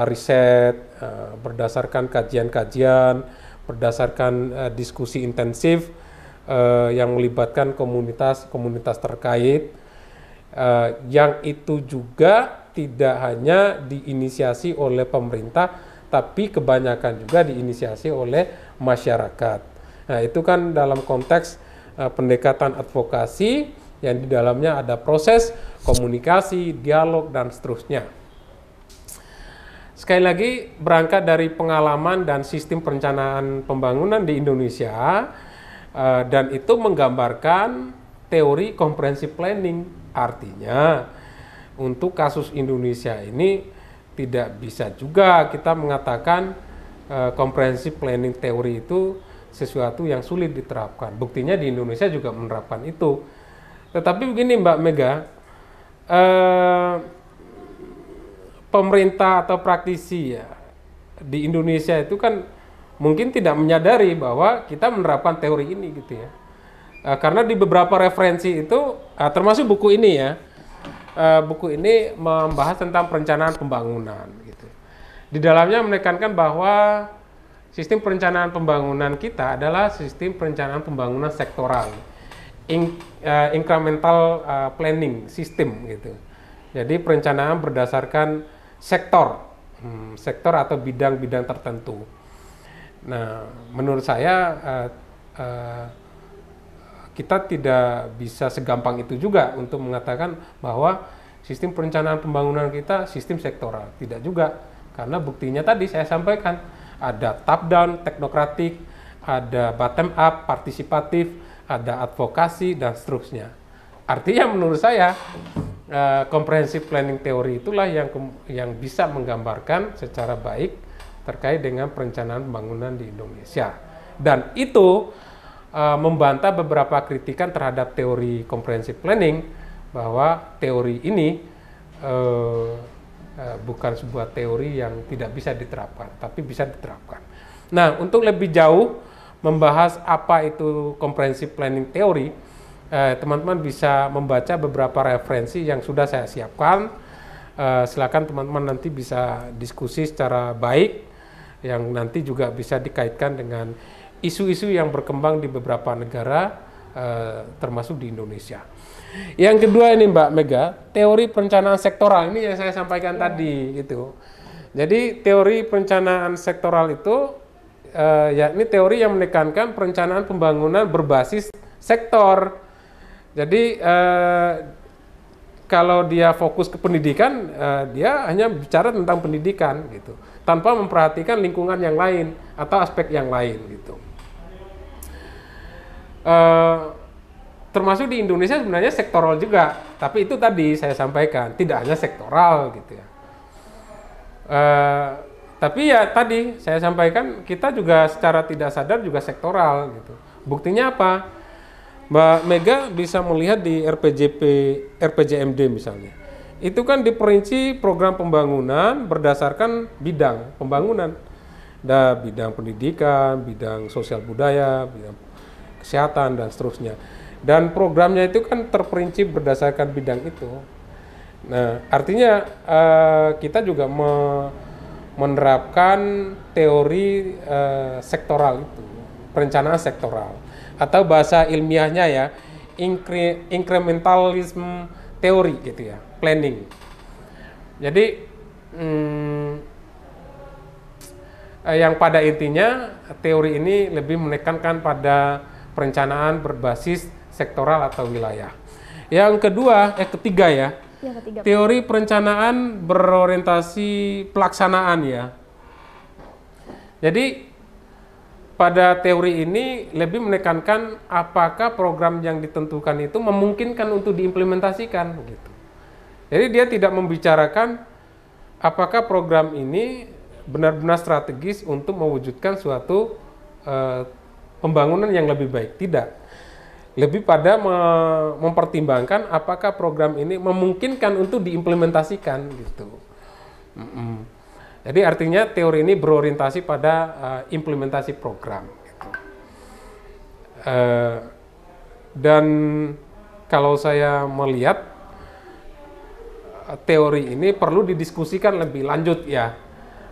riset, berdasarkan kajian-kajian, berdasarkan diskusi intensif yang melibatkan komunitas-komunitas terkait, yang itu juga tidak hanya diinisiasi oleh pemerintah, tapi kebanyakan juga diinisiasi oleh masyarakat. Nah, itu kan dalam konteks pendekatan advokasi yang di dalamnya ada proses komunikasi, dialog, dan seterusnya. Sekali lagi, berangkat dari pengalaman dan sistem perencanaan pembangunan di Indonesia, dan itu menggambarkan teori comprehensive planning. Artinya, untuk kasus Indonesia ini tidak bisa juga kita mengatakan comprehensive planning teori itu sesuatu yang sulit diterapkan. Buktinya di Indonesia juga menerapkan itu. Tetapi begini Mbak Mega, pemerintah atau praktisi ya di Indonesia itu kan mungkin tidak menyadari bahwa kita menerapkan teori ini gitu ya. Karena di beberapa referensi itu, termasuk buku ini ya, buku ini membahas tentang perencanaan pembangunan gitu. Di dalamnya menekankan bahwa sistem perencanaan pembangunan kita adalah sistem perencanaan pembangunan sektoral, incremental planning system gitu. Jadi perencanaan berdasarkan sektor atau bidang-bidang tertentu. Nah, menurut saya uh, kita tidak bisa segampang itu juga untuk mengatakan bahwa sistem perencanaan pembangunan kita sistem sektoral. Tidak juga, karena buktinya tadi saya sampaikan, ada top down, teknokratik, ada bottom up, partisipatif, ada advokasi, dan seterusnya. Artinya menurut saya, comprehensive planning teori itulah yang bisa menggambarkan secara baik terkait dengan perencanaan pembangunan di Indonesia. Dan itu membantah beberapa kritikan terhadap teori comprehensive planning, bahwa teori ini bukan sebuah teori yang tidak bisa diterapkan, tapi bisa diterapkan. Nah, untuk lebih jauh membahas apa itu comprehensive planning teori, teman-teman bisa membaca beberapa referensi yang sudah saya siapkan. Silakan teman-teman nanti bisa diskusi secara baik, yang nanti juga bisa dikaitkan dengan isu-isu yang berkembang di beberapa negara, termasuk di Indonesia. Yang kedua ini Mbak Mega, teori perencanaan sektoral, ini yang saya sampaikan tadi itu. Jadi teori perencanaan sektoral itu yakni teori yang menekankan perencanaan pembangunan berbasis sektor. Jadi kalau dia fokus ke pendidikan, dia hanya bicara tentang pendidikan gitu, tanpa memperhatikan lingkungan yang lain atau aspek yang lain gitu. Termasuk di Indonesia sebenarnya sektoral juga, tapi itu tadi saya sampaikan tidak hanya sektoral gitu ya. Tapi ya tadi saya sampaikan, kita juga secara tidak sadar juga sektoral gitu. Buktinya apa? Mbak Mega bisa melihat di RPJMD misalnya. Itu kan diperinci program pembangunan berdasarkan bidang pembangunan. Ada bidang pendidikan, bidang sosial budaya, bidang kesehatan, dan seterusnya. Dan programnya itu kan terperinci berdasarkan bidang itu. Nah, artinya kita juga menerapkan teori sektoral itu, perencanaan sektoral, atau bahasa ilmiahnya ya incrementalism teori gitu ya, planning. Jadi yang pada intinya teori ini lebih menekankan pada perencanaan berbasis sektoral atau wilayah. Yang ketiga ya. Teori perencanaan berorientasi pelaksanaan ya. Jadi pada teori ini lebih menekankan apakah program yang ditentukan itu memungkinkan untuk diimplementasikan gitu. Jadi dia tidak membicarakan apakah program ini benar-benar strategis untuk mewujudkan suatu pembangunan yang lebih baik, tidak. Lebih pada mempertimbangkan apakah program ini memungkinkan untuk diimplementasikan gitu. Jadi artinya teori ini berorientasi pada implementasi program. Gitu. Dan kalau saya melihat teori ini perlu didiskusikan lebih lanjut ya,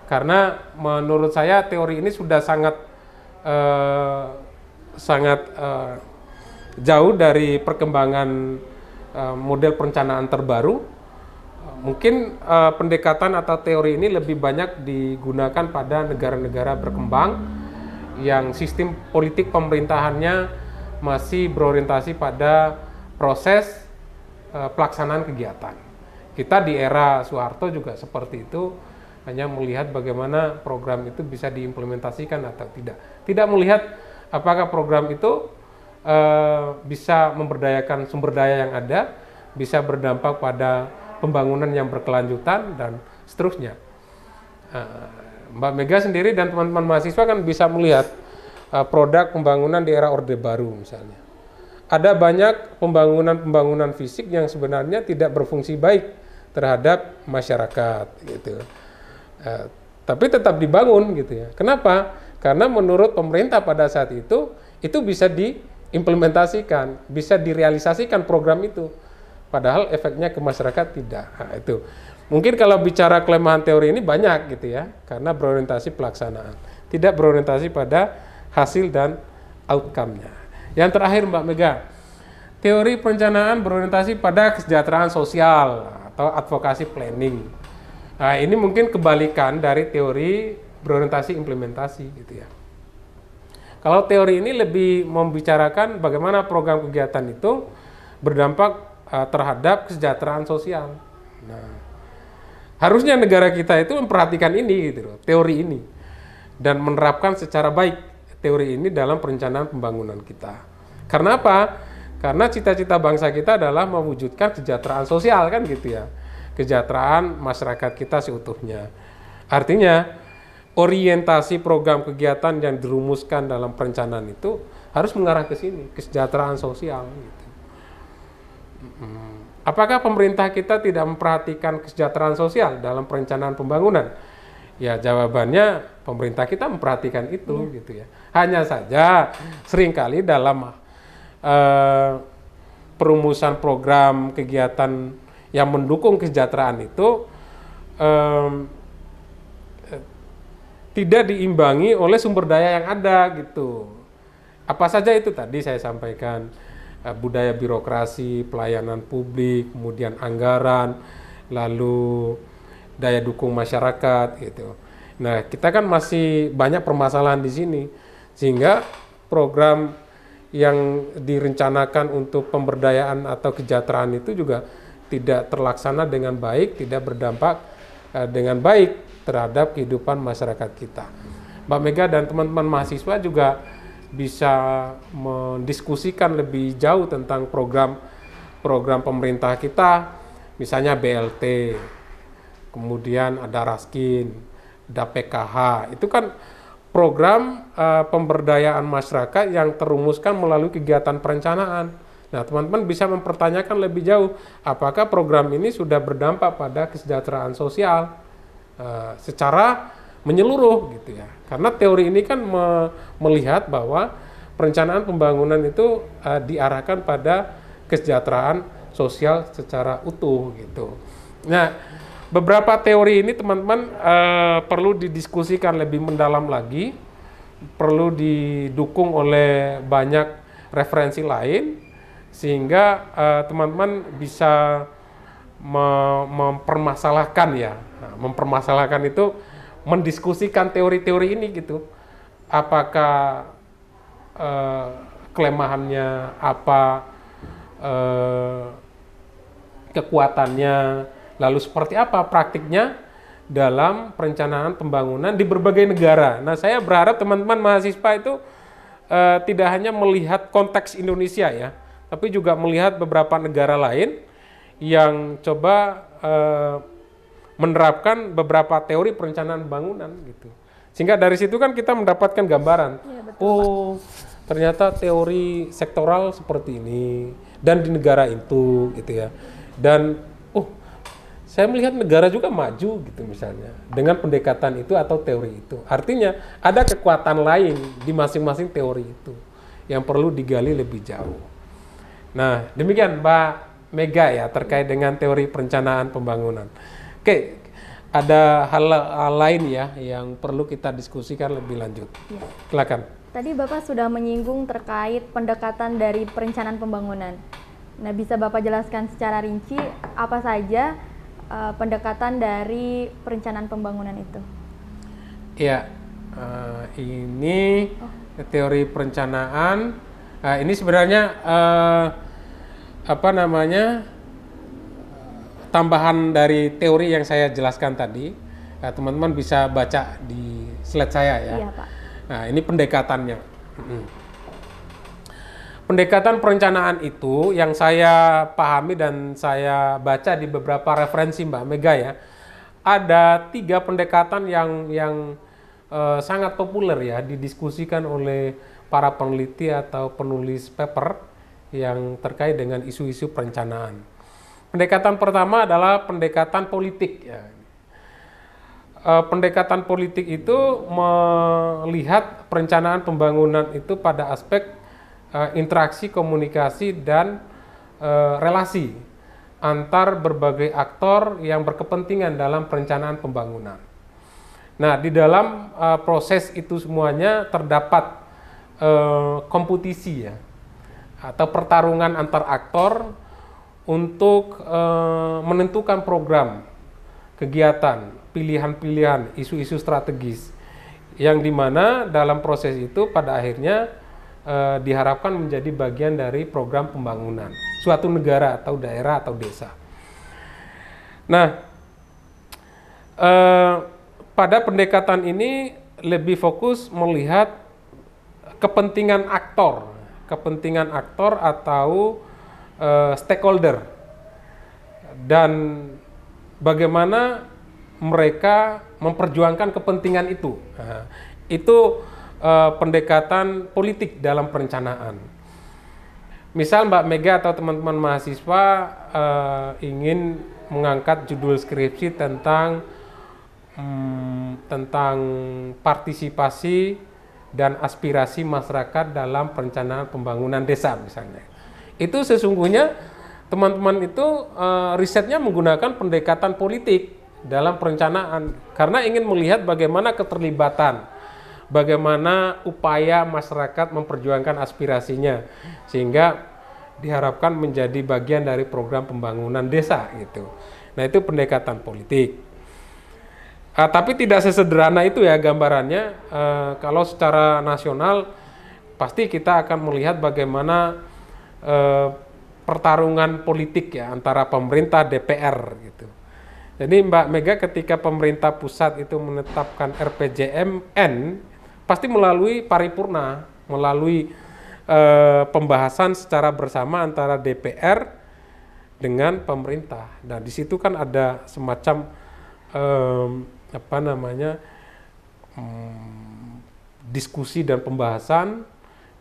karena menurut saya teori ini sudah sangat jauh dari perkembangan model perencanaan terbaru. Mungkin pendekatan atau teori ini lebih banyak digunakan pada negara-negara berkembang yang sistem politik pemerintahannya masih berorientasi pada proses pelaksanaan kegiatan. Kita di era Soeharto juga seperti itu, hanya melihat bagaimana program itu bisa diimplementasikan atau tidak. Tidak melihat apakah program itu bisa memberdayakan sumber daya yang ada, bisa berdampak pada pembangunan yang berkelanjutan, dan seterusnya. Mbak Mega sendiri dan teman-teman mahasiswa kan bisa melihat produk pembangunan di era Orde Baru misalnya. Ada banyak pembangunan fisik yang sebenarnya tidak berfungsi baik terhadap masyarakat gitu. Tapi tetap dibangun gitu ya. Kenapa? Karena menurut pemerintah pada saat itu bisa diimplementasikan, bisa direalisasikan program itu. Padahal efeknya ke masyarakat tidak. Nah, itu. Mungkin kalau bicara kelemahan teori ini banyak gitu ya, karena berorientasi pelaksanaan, tidak berorientasi pada hasil dan outcome-nya. Yang terakhir Mbak Mega, teori perencanaan berorientasi pada kesejahteraan sosial atau advokasi planning. Nah, ini mungkin kebalikan dari teori berorientasi implementasi gitu ya. Kalau teori ini lebih membicarakan bagaimana program kegiatan itu berdampak terhadap kesejahteraan sosial. Nah, harusnya negara kita itu memperhatikan ini gitu loh, teori ini, dan menerapkan secara baik teori ini dalam perencanaan pembangunan kita. Karena apa? Karena cita-cita bangsa kita adalah mewujudkan kesejahteraan sosial kan gitu ya. Kesejahteraan masyarakat kita seutuhnya. Artinya orientasi program kegiatan yang dirumuskan dalam perencanaan itu harus mengarah ke sini, kesejahteraan sosial gitu. Apakah pemerintah kita tidak memperhatikan kesejahteraan sosial dalam perencanaan pembangunan? Ya, jawabannya pemerintah kita memperhatikan itu gitu ya. Hanya saja seringkali dalam perumusan program kegiatan yang mendukung kesejahteraan itu tidak diimbangi oleh sumber daya yang ada gitu. Apa saja itu tadi saya sampaikan, budaya birokrasi, pelayanan publik, kemudian anggaran, lalu daya dukung masyarakat gitu. Nah, kita kan masih banyak permasalahan di sini, sehingga program yang direncanakan untuk pemberdayaan atau kesejahteraan itu juga tidak terlaksana dengan baik, tidak berdampak dengan baik terhadap kehidupan masyarakat kita. Mbak Mega dan teman-teman mahasiswa juga bisa mendiskusikan lebih jauh tentang program pemerintah kita, misalnya BLT, kemudian ada Raskin, ada PKH. Itu kan program pemberdayaan masyarakat yang terumuskan melalui kegiatan perencanaan. Nah, teman-teman bisa mempertanyakan lebih jauh, apakah program ini sudah berdampak pada kesejahteraan sosial secara menyeluruh gitu ya. Karena teori ini kan melihat bahwa perencanaan pembangunan itu diarahkan pada kesejahteraan sosial secara utuh gitu. Nah, beberapa teori ini teman-teman perlu didiskusikan lebih mendalam lagi, perlu didukung oleh banyak referensi lain, sehingga teman-teman bisa mempermasalahkan ya. Nah, mempermasalahkan itu mendiskusikan teori-teori ini gitu. Apakah kelemahannya, apa kekuatannya, lalu seperti apa praktiknya dalam perencanaan pembangunan di berbagai negara. Nah, saya berharap teman-teman mahasiswa itu tidak hanya melihat konteks Indonesia ya, tapi juga melihat beberapa negara lain yang coba menerapkan beberapa teori perencanaan pembangunan gitu. Sehingga dari situ kan kita mendapatkan gambaran. Ya, betul, oh, ternyata teori sektoral seperti ini dan di negara itu gitu ya. Dan saya melihat negara juga maju gitu misalnya dengan pendekatan itu atau teori itu. Artinya ada kekuatan lain di masing-masing teori itu yang perlu digali lebih jauh. Nah, demikian Mbak Mega ya terkait dengan teori perencanaan pembangunan. Oke, ada hal lain ya yang perlu kita diskusikan lebih lanjut. Ya. Silakan.
Tadi Bapak sudah menyinggung terkait pendekatan dari perencanaan pembangunan. Nah, bisa Bapak jelaskan secara rinci apa saja pendekatan dari perencanaan pembangunan itu?
Ya, ini teori perencanaan. Ini sebenarnya tambahan dari teori yang saya jelaskan tadi. Teman-teman bisa baca di slide saya ya.
Iya, Pak.
Nah, ini pendekatannya. Pendekatan perencanaan itu yang saya pahami dan saya baca di beberapa referensi Mbak Mega ya, ada 3 pendekatan yang sangat populer ya didiskusikan oleh para peneliti atau penulis paper yang terkait dengan isu-isu perencanaan. Pendekatan pertama adalah pendekatan politik ya. Pendekatan politik itu melihat perencanaan pembangunan itu pada aspek interaksi, komunikasi, dan relasi antar berbagai aktor yang berkepentingan dalam perencanaan pembangunan. Nah, di dalam proses itu semuanya terdapat kompetisi ya, atau pertarungan antar aktor untuk menentukan program, kegiatan, pilihan-pilihan, isu-isu strategis yang dimana dalam proses itu pada akhirnya diharapkan menjadi bagian dari program pembangunan suatu negara atau daerah atau desa. Nah, pada pendekatan ini lebih fokus melihat kepentingan aktor atau stakeholder dan bagaimana mereka memperjuangkan kepentingan itu. Nah, itu pendekatan politik dalam perencanaan. Misal Mbak Mega atau teman-teman mahasiswa ingin mengangkat judul skripsi tentang partisipasi dan aspirasi masyarakat dalam perencanaan pembangunan desa misalnya. Itu sesungguhnya teman-teman itu risetnya menggunakan pendekatan politik dalam perencanaan karena ingin melihat bagaimana keterlibatan, bagaimana upaya masyarakat memperjuangkan aspirasinya sehingga diharapkan menjadi bagian dari program pembangunan desa gitu. Nah, itu pendekatan politik. Tapi tidak sesederhana itu ya gambarannya. Kalau secara nasional pasti kita akan melihat bagaimana pertarungan politik ya antara pemerintah DPR gitu. Jadi Mbak Mega ketika pemerintah pusat itu menetapkan RPJMN pasti melalui paripurna, melalui pembahasan secara bersama antara DPR dengan pemerintah. Dan di situ kan ada semacam diskusi dan pembahasan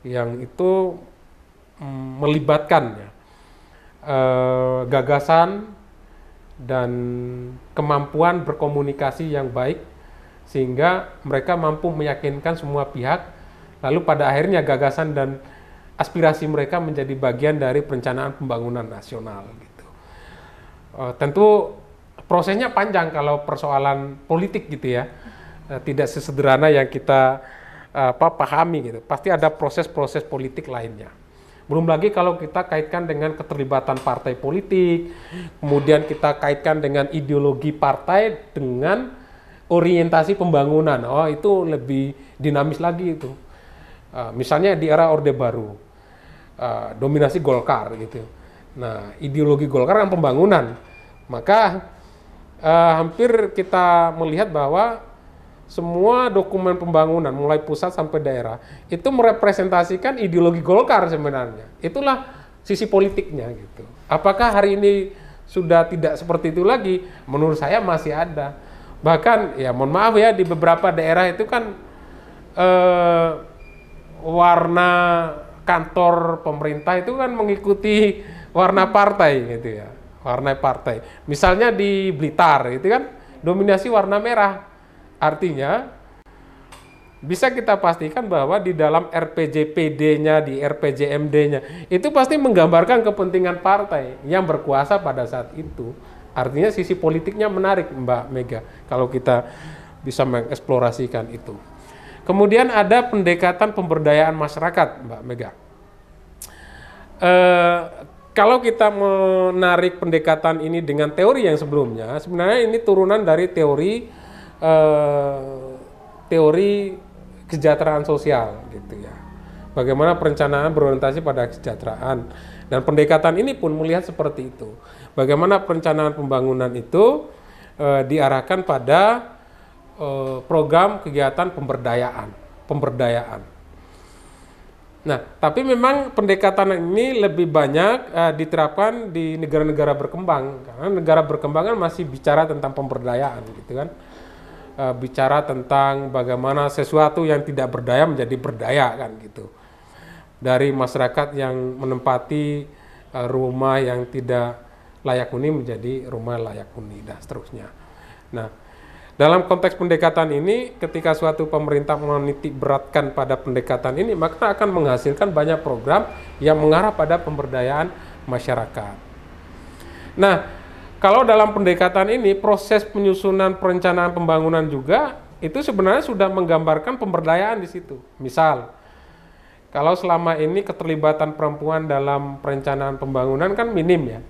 yang itu melibatkan ya, gagasan dan kemampuan berkomunikasi yang baik sehingga mereka mampu meyakinkan semua pihak lalu pada akhirnya gagasan dan aspirasi mereka menjadi bagian dari perencanaan pembangunan nasional gitu. Tentu prosesnya panjang kalau persoalan politik gitu ya, tidak sesederhana yang kita pahami gitu. Pasti ada proses-proses politik lainnya. Belum lagi kalau kita kaitkan dengan keterlibatan partai politik, kemudian kita kaitkan dengan ideologi partai dengan orientasi pembangunan. Oh, itu lebih dinamis lagi itu. Misalnya di era Orde Baru, dominasi Golkar gitu. Nah, ideologi Golkar kan pembangunan. Maka hampir kita melihat bahwa semua dokumen pembangunan mulai pusat sampai daerah itu merepresentasikan ideologi Golkar sebenarnya. Itulah sisi politiknya gitu. Apakah hari ini sudah tidak seperti itu lagi? Menurut saya masih ada. Bahkan ya mohon maaf ya di beberapa daerah itu kan warna kantor pemerintah itu kan mengikuti warna partai gitu ya. Warna partai. Misalnya di Blitar itu kan dominasi warna merah. Artinya bisa kita pastikan bahwa di dalam RPJPD-nya, di RPJMD-nya itu pasti menggambarkan kepentingan partai yang berkuasa pada saat itu. Artinya sisi politiknya menarik Mbak Mega kalau kita bisa mengeksplorasikan itu. Kemudian ada pendekatan pemberdayaan masyarakat Mbak Mega. Kalau kita menarik pendekatan ini dengan teori yang sebelumnya, sebenarnya ini turunan dari teori kesejahteraan sosial gitu ya. Bagaimana perencanaan berorientasi pada kesejahteraan dan pendekatan ini pun melihat seperti itu. Bagaimana perencanaan pembangunan itu diarahkan pada program kegiatan pemberdayaan. Nah, tapi memang pendekatan ini lebih banyak diterapkan di negara-negara berkembang karena negara berkembang kan masih bicara tentang pemberdayaan gitu kan. Bicara tentang bagaimana sesuatu yang tidak berdaya menjadi berdaya kan gitu. Dari masyarakat yang menempati rumah yang tidak layak huni menjadi rumah layak huni dan seterusnya. Nah, dalam konteks pendekatan ini ketika suatu pemerintah menitik beratkan pada pendekatan ini maka akan menghasilkan banyak program yang mengarah pada pemberdayaan masyarakat. Nah, kalau dalam pendekatan ini, proses penyusunan perencanaan pembangunan juga itu sebenarnya sudah menggambarkan pemberdayaan di situ. Misal, kalau selama ini keterlibatan perempuan dalam perencanaan pembangunan kan minim ya.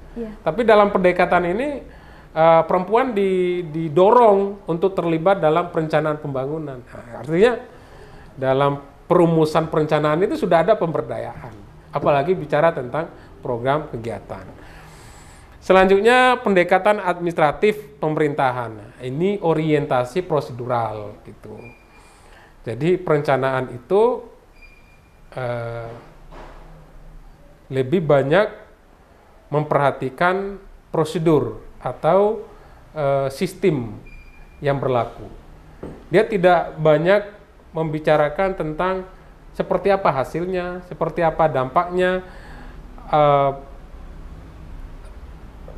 Tapi dalam pendekatan ini perempuan didorong untuk terlibat dalam perencanaan pembangunan. Nah, artinya dalam perumusan perencanaan itu sudah ada pemberdayaan, apalagi bicara tentang program kegiatan. Selanjutnya pendekatan administratif pemerintahan. Ini orientasi prosedural gitu. Jadi perencanaan itu lebih banyak memperhatikan prosedur atau sistem yang berlaku. Dia tidak banyak membicarakan tentang seperti apa hasilnya, seperti apa dampaknya,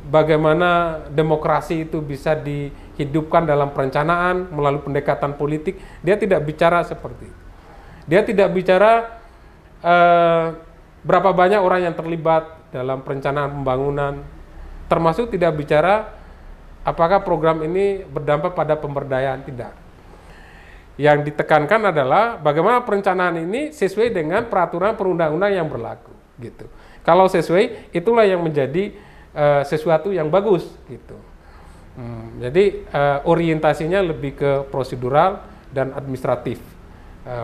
bagaimana demokrasi itu bisa dihidupkan dalam perencanaan melalui pendekatan politik. Dia tidak bicara seperti itu. Dia tidak bicara berapa banyak orang yang terlibat dalam perencanaan pembangunan, termasuk tidak bicara apakah program ini berdampak pada pemberdayaan, tidak. Yang ditekankan adalah bagaimana perencanaan ini sesuai dengan peraturan perundang-undang yang berlaku, gitu. Kalau sesuai, itulah yang menjadi sesuatu yang bagus, gitu. Jadi orientasinya lebih ke prosedural dan administratif,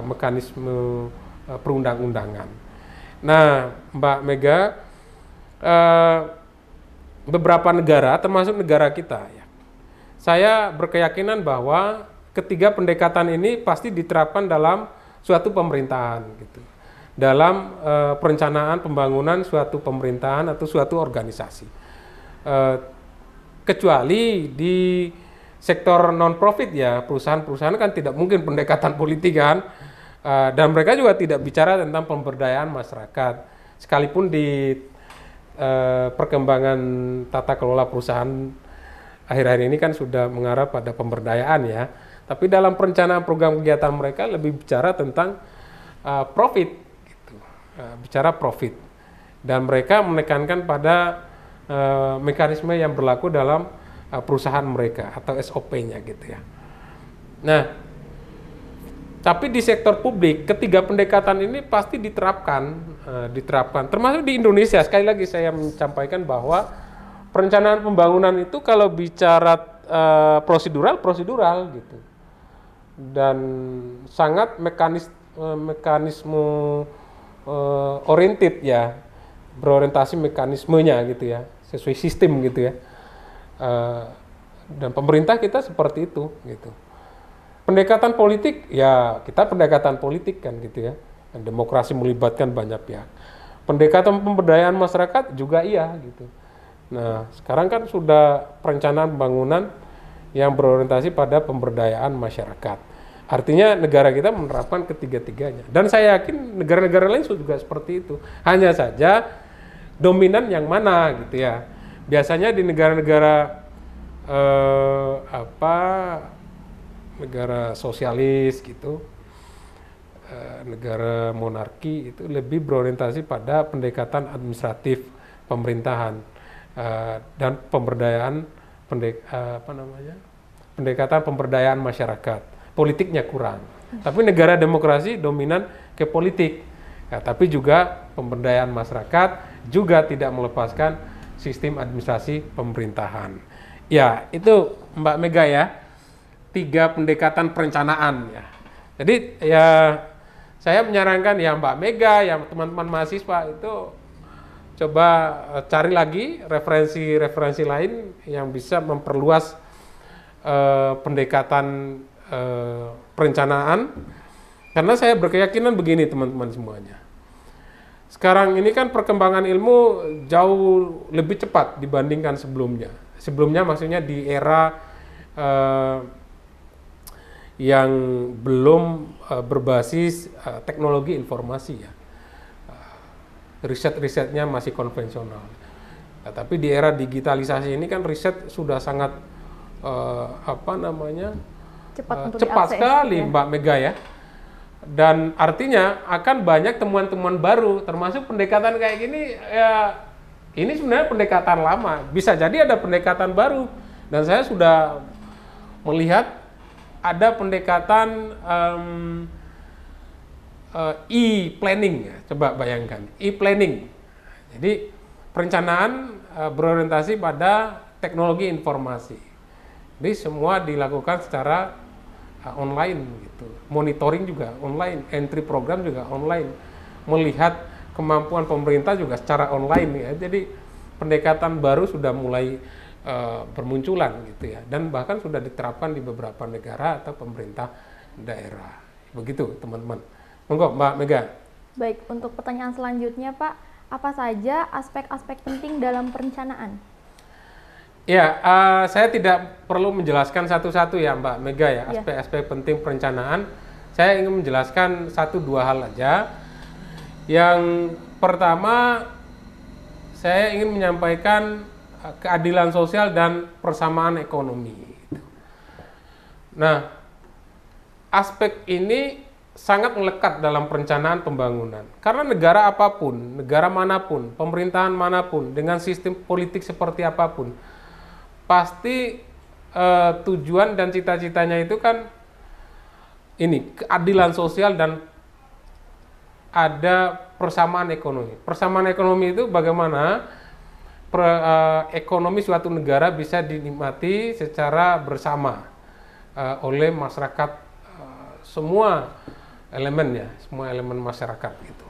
mekanisme perundang-undangan. Nah, Mbak Mega, beberapa negara, termasuk negara kita, ya, saya berkeyakinan bahwa ketiga pendekatan ini pasti diterapkan dalam suatu pemerintahan, gitu, dalam perencanaan pembangunan suatu pemerintahan atau suatu organisasi. Kecuali di sektor non-profit, ya, perusahaan-perusahaan kan tidak mungkin pendekatan politik, kan, dan mereka juga tidak bicara tentang pemberdayaan masyarakat, sekalipun di perkembangan tata kelola perusahaan akhir-akhir ini kan sudah mengarah pada pemberdayaan, ya. Tapi dalam perencanaan program kegiatan mereka lebih bicara tentang profit, gitu. Bicara profit, dan mereka menekankan pada mekanisme yang berlaku dalam perusahaan mereka atau SOP-nya, gitu, ya. Nah, tapi di sektor publik ketiga pendekatan ini pasti diterapkan, termasuk di Indonesia. Sekali lagi saya menyampaikan bahwa perencanaan pembangunan itu kalau bicara prosedural, gitu, dan sangat mekanisme oriented, ya, berorientasi mekanismenya, gitu, ya, sesuai sistem, gitu, ya. Dan pemerintah kita seperti itu, gitu. Pendekatan politik, ya, kita pendekatan politik, kan, gitu, ya. Demokrasi melibatkan banyak pihak. Pendekatan pemberdayaan masyarakat juga iya, gitu. Nah, sekarang kan sudah perencanaan pembangunan yang berorientasi pada pemberdayaan masyarakat. Artinya negara kita menerapkan ketiga-tiganya. Dan saya yakin negara-negara lain juga seperti itu. Hanya saja dominan yang mana, gitu, ya. Biasanya di negara-negara negara sosialis, gitu, negara monarki itu lebih berorientasi pada pendekatan administratif pemerintahan dan pemberdayaan pendekatan pemberdayaan masyarakat. Politiknya kurang. Tapi negara demokrasi dominan ke politik. Ya, tapi juga pemberdayaan masyarakat juga tidak melepaskan sistem administrasi pemerintahan. Ya, itu Mbak Mega, ya. 3 pendekatan perencanaan, ya. Jadi, ya, saya menyarankan, ya, Mbak Mega, ya, teman-teman mahasiswa itu coba cari lagi referensi-referensi lain yang bisa memperluas pendekatan perencanaan. Karena saya berkeyakinan begini, teman-teman semuanya. Sekarang ini kan perkembangan ilmu jauh lebih cepat dibandingkan sebelumnya. Sebelumnya maksudnya di era yang belum berbasis teknologi informasi, ya. Riset-risetnya masih konvensional. Nah, tapi di era digitalisasi ini kan riset sudah sangat cepat sekali, ya, Mbak Mega, ya. Dan artinya akan banyak temuan-temuan baru, termasuk pendekatan kayak gini, ya. Ini sebenarnya pendekatan lama, bisa jadi ada pendekatan baru. Dan saya sudah melihat ada pendekatan e-planning, ya. Coba bayangkan, e-planning. Jadi perencanaan berorientasi pada teknologi informasi. Jadi semua dilakukan secara online gitu. Monitoring juga online, entry program juga online. Melihat kemampuan pemerintah juga secara online ya. Jadi pendekatan baru sudah mulai bermunculan gitu ya. Dan bahkan sudah diterapkan di beberapa negara atau pemerintah daerah. Begitu teman-teman. Monggo Mbak Mega.
Baik, untuk pertanyaan selanjutnya Pak, apa saja aspek-aspek penting dalam perencanaan?
Ya, saya tidak perlu menjelaskan satu-satu ya Mbak Mega ya,
Ya.
aspek-aspek penting perencanaan. Saya ingin menjelaskan 1-2 hal aja. Yang pertama, saya ingin menyampaikan keadilan sosial dan persamaan ekonomi. Nah, aspek ini sangat melekat dalam perencanaan pembangunan. Karena negara apapun, negara manapun, pemerintahan manapun, dengan sistem politik seperti apapun, pasti tujuan dan cita-citanya itu kan ini, keadilan sosial dan ada persamaan ekonomi. Persamaan ekonomi itu bagaimana ekonomi suatu negara bisa dinikmati secara bersama oleh masyarakat, semua elemen ya, semua elemen masyarakat gitu.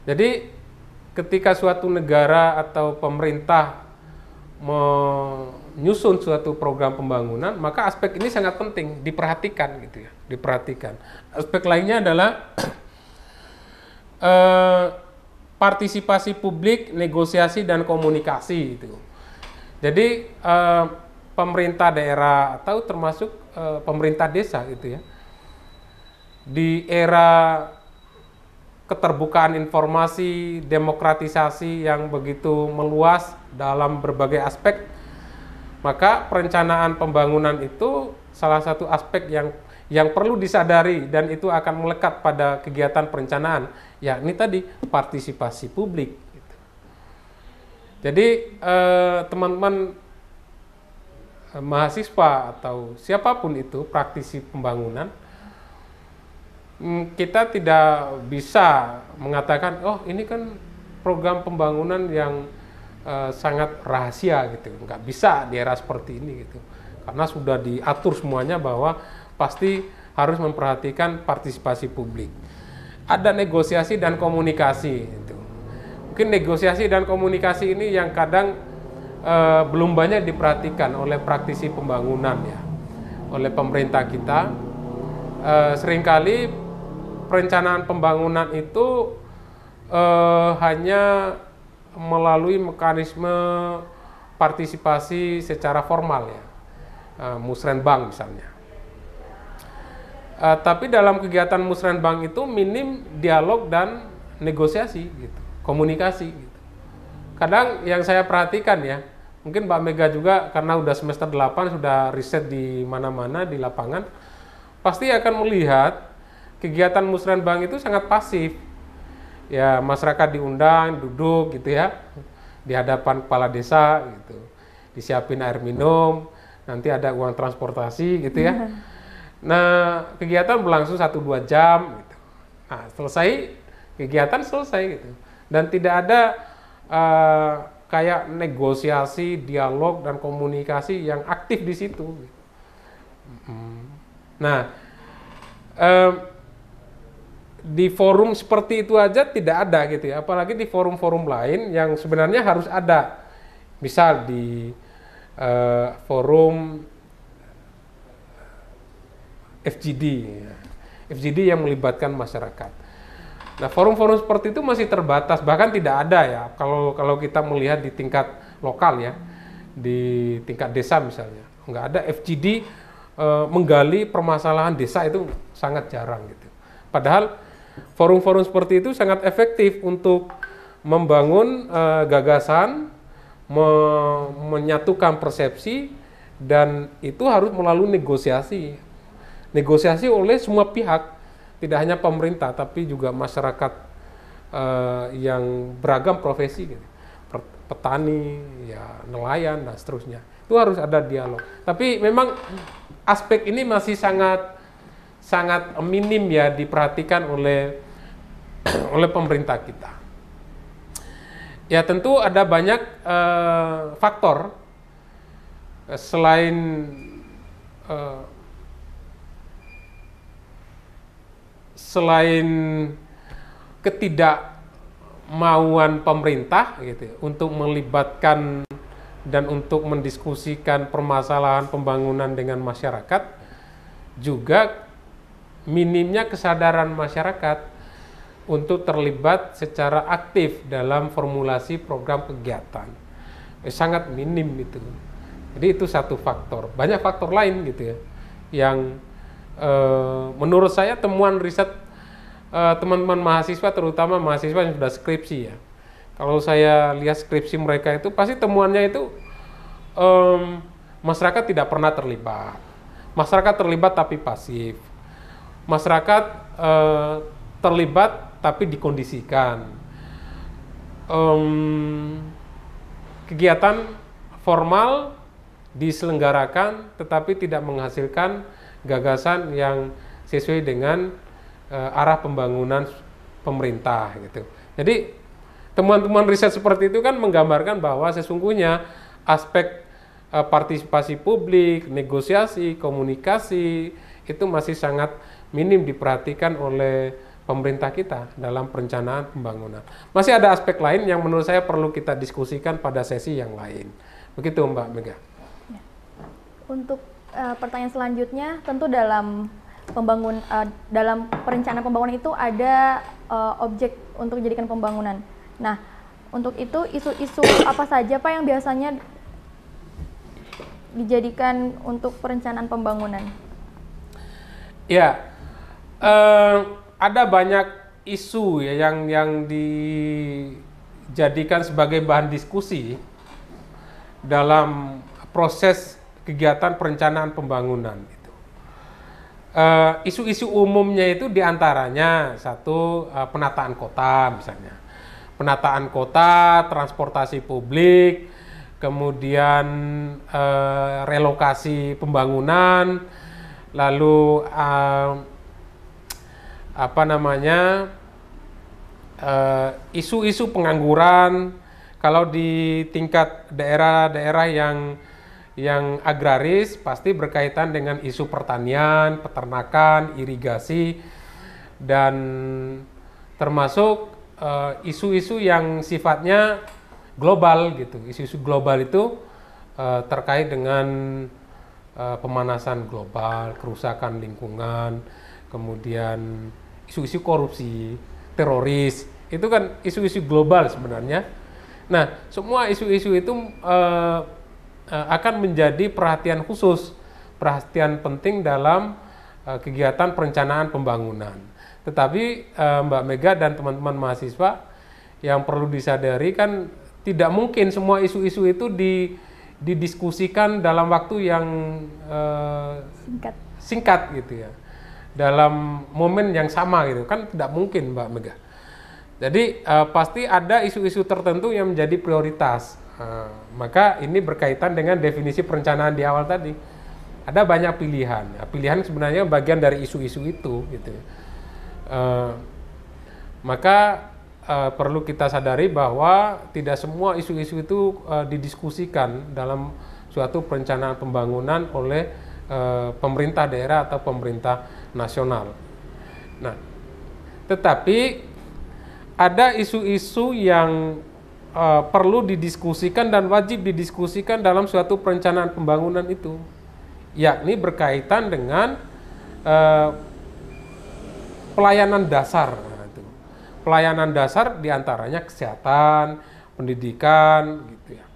Jadi ketika suatu negara atau pemerintah menyusun suatu program pembangunan, maka aspek ini sangat penting diperhatikan gitu ya, diperhatikan. Aspek lainnya adalah partisipasi publik, negosiasi dan komunikasi itu. Jadi pemerintah daerah atau termasuk pemerintah desa gitu ya. Di era keterbukaan informasi, demokratisasi yang begitu meluas dalam berbagai aspek, maka perencanaan pembangunan itu salah satu aspek yang perlu disadari dan itu akan melekat pada kegiatan perencanaan, yakni tadi partisipasi publik. Jadi teman-teman mahasiswa atau siapapun itu praktisi pembangunan, kita tidak bisa mengatakan, oh ini kan program pembangunan yang sangat rahasia gitu, nggak bisa di era seperti ini gitu, karena sudah diatur semuanya bahwa pasti harus memperhatikan partisipasi publik. Ada negosiasi dan komunikasi itu. Mungkin negosiasi dan komunikasi ini yang kadang belum banyak diperhatikan oleh praktisi pembangunan ya, oleh pemerintah kita. Seringkali perencanaan pembangunan itu hanya melalui mekanisme partisipasi secara formal ya, musrenbang misalnya. Tapi dalam kegiatan musrenbang itu minim dialog dan negosiasi gitu, komunikasi gitu. Kadang yang saya perhatikan ya, mungkin Mbak Mega juga karena udah semester 8 sudah riset di mana-mana di lapangan, pasti akan melihat kegiatan musrenbang itu sangat pasif. Ya, masyarakat diundang, duduk gitu ya, di hadapan kepala desa gitu. Disiapin air minum, nanti ada uang transportasi gitu ya. Nah, kegiatan berlangsung 1-2 jam gitu. Nah, selesai, kegiatan selesai gitu. Dan tidak ada kayak negosiasi, dialog dan komunikasi yang aktif di situ. Nah, di forum seperti itu aja tidak ada gitu ya, apalagi di forum-forum lain yang sebenarnya harus ada, misal di forum FGD ya. FGD yang melibatkan masyarakat. Nah, forum-forum seperti itu masih terbatas, bahkan tidak ada ya kalau kita melihat di tingkat lokal ya, di tingkat desa misalnya, nggak ada FGD menggali permasalahan desa, itu sangat jarang gitu. Padahal forum-forum seperti itu sangat efektif untuk membangun gagasan, menyatukan persepsi, dan itu harus melalui negosiasi. Negosiasi oleh semua pihak, tidak hanya pemerintah, tapi juga masyarakat yang beragam profesi, gitu. Petani, ya, nelayan, dan seterusnya. Itu harus ada dialog. Tapi memang aspek ini masih sangat minim ya diperhatikan oleh pemerintah kita. Ya tentu ada banyak faktor selain eh, selain ketidakmauan pemerintah gitu untuk melibatkan dan untuk mendiskusikan permasalahan pembangunan dengan masyarakat, juga minimnya kesadaran masyarakat untuk terlibat secara aktif dalam formulasi program kegiatan. Sangat minim itu. Jadi itu satu faktor. Banyak faktor lain gitu ya, yang menurut saya temuan riset teman-teman mahasiswa, terutama mahasiswa yang sudah skripsi ya. Kalau saya lihat skripsi mereka itu pasti temuannya itu masyarakat tidak pernah terlibat. Masyarakat terlibat tapi pasif. Masyarakat terlibat tapi dikondisikan. Kegiatan formal diselenggarakan tetapi tidak menghasilkan gagasan yang sesuai dengan arah pembangunan pemerintah gitu. Jadi temuan-temuan riset seperti itu kan menggambarkan bahwa sesungguhnya aspek partisipasi publik, negosiasi, komunikasi itu masih sangat minim diperhatikan oleh pemerintah kita dalam perencanaan pembangunan. Masih ada aspek lain yang menurut saya perlu kita diskusikan pada sesi yang lain. Begitu Mbak Mega.
Ya. Untuk pertanyaan selanjutnya, tentu dalam dalam perencanaan pembangunan itu ada objek untuk dijadikan pembangunan. Nah, untuk itu isu-isu apa saja Pak yang biasanya dijadikan untuk perencanaan pembangunan?
Ya, ada banyak isu ya yang dijadikan sebagai bahan diskusi dalam proses kegiatan perencanaan pembangunan. Isu-isu umumnya itu diantaranya satu, penataan kota misalnya, penataan kota, transportasi publik, kemudian relokasi pembangunan, lalu isu-isu pengangguran. Kalau di tingkat daerah-daerah yang agraris pasti berkaitan dengan isu pertanian, peternakan, irigasi, dan termasuk isu-isu yang sifatnya global gitu. Isu-isu global itu terkait dengan pemanasan global, kerusakan lingkungan, kemudian isu-isu korupsi, teroris, itu kan isu-isu global sebenarnya. Nah, semua isu-isu itu akan menjadi perhatian khusus, perhatian penting dalam kegiatan perencanaan pembangunan. Tetapi Mbak Mega dan teman-teman mahasiswa, yang perlu disadari kan tidak mungkin semua isu-isu itu didiskusikan dalam waktu yang singkat gitu ya, dalam momen yang sama gitu kan, tidak mungkin Mbak Mega. Jadi pasti ada isu-isu tertentu yang menjadi prioritas. Maka ini berkaitan dengan definisi perencanaan di awal tadi. Ada banyak pilihan. Pilihan sebenarnya bagian dari isu-isu itu gitu. Maka perlu kita sadari bahwa tidak semua isu-isu itu didiskusikan dalam suatu perencanaan pembangunan oleh pemerintah daerah atau pemerintah nasional. Nah, tetapi ada isu-isu yang perlu didiskusikan dan wajib didiskusikan dalam suatu perencanaan pembangunan itu, yakni berkaitan dengan pelayanan dasar. Pelayanan dasar diantaranya kesehatan, pendidikan, gitu ya,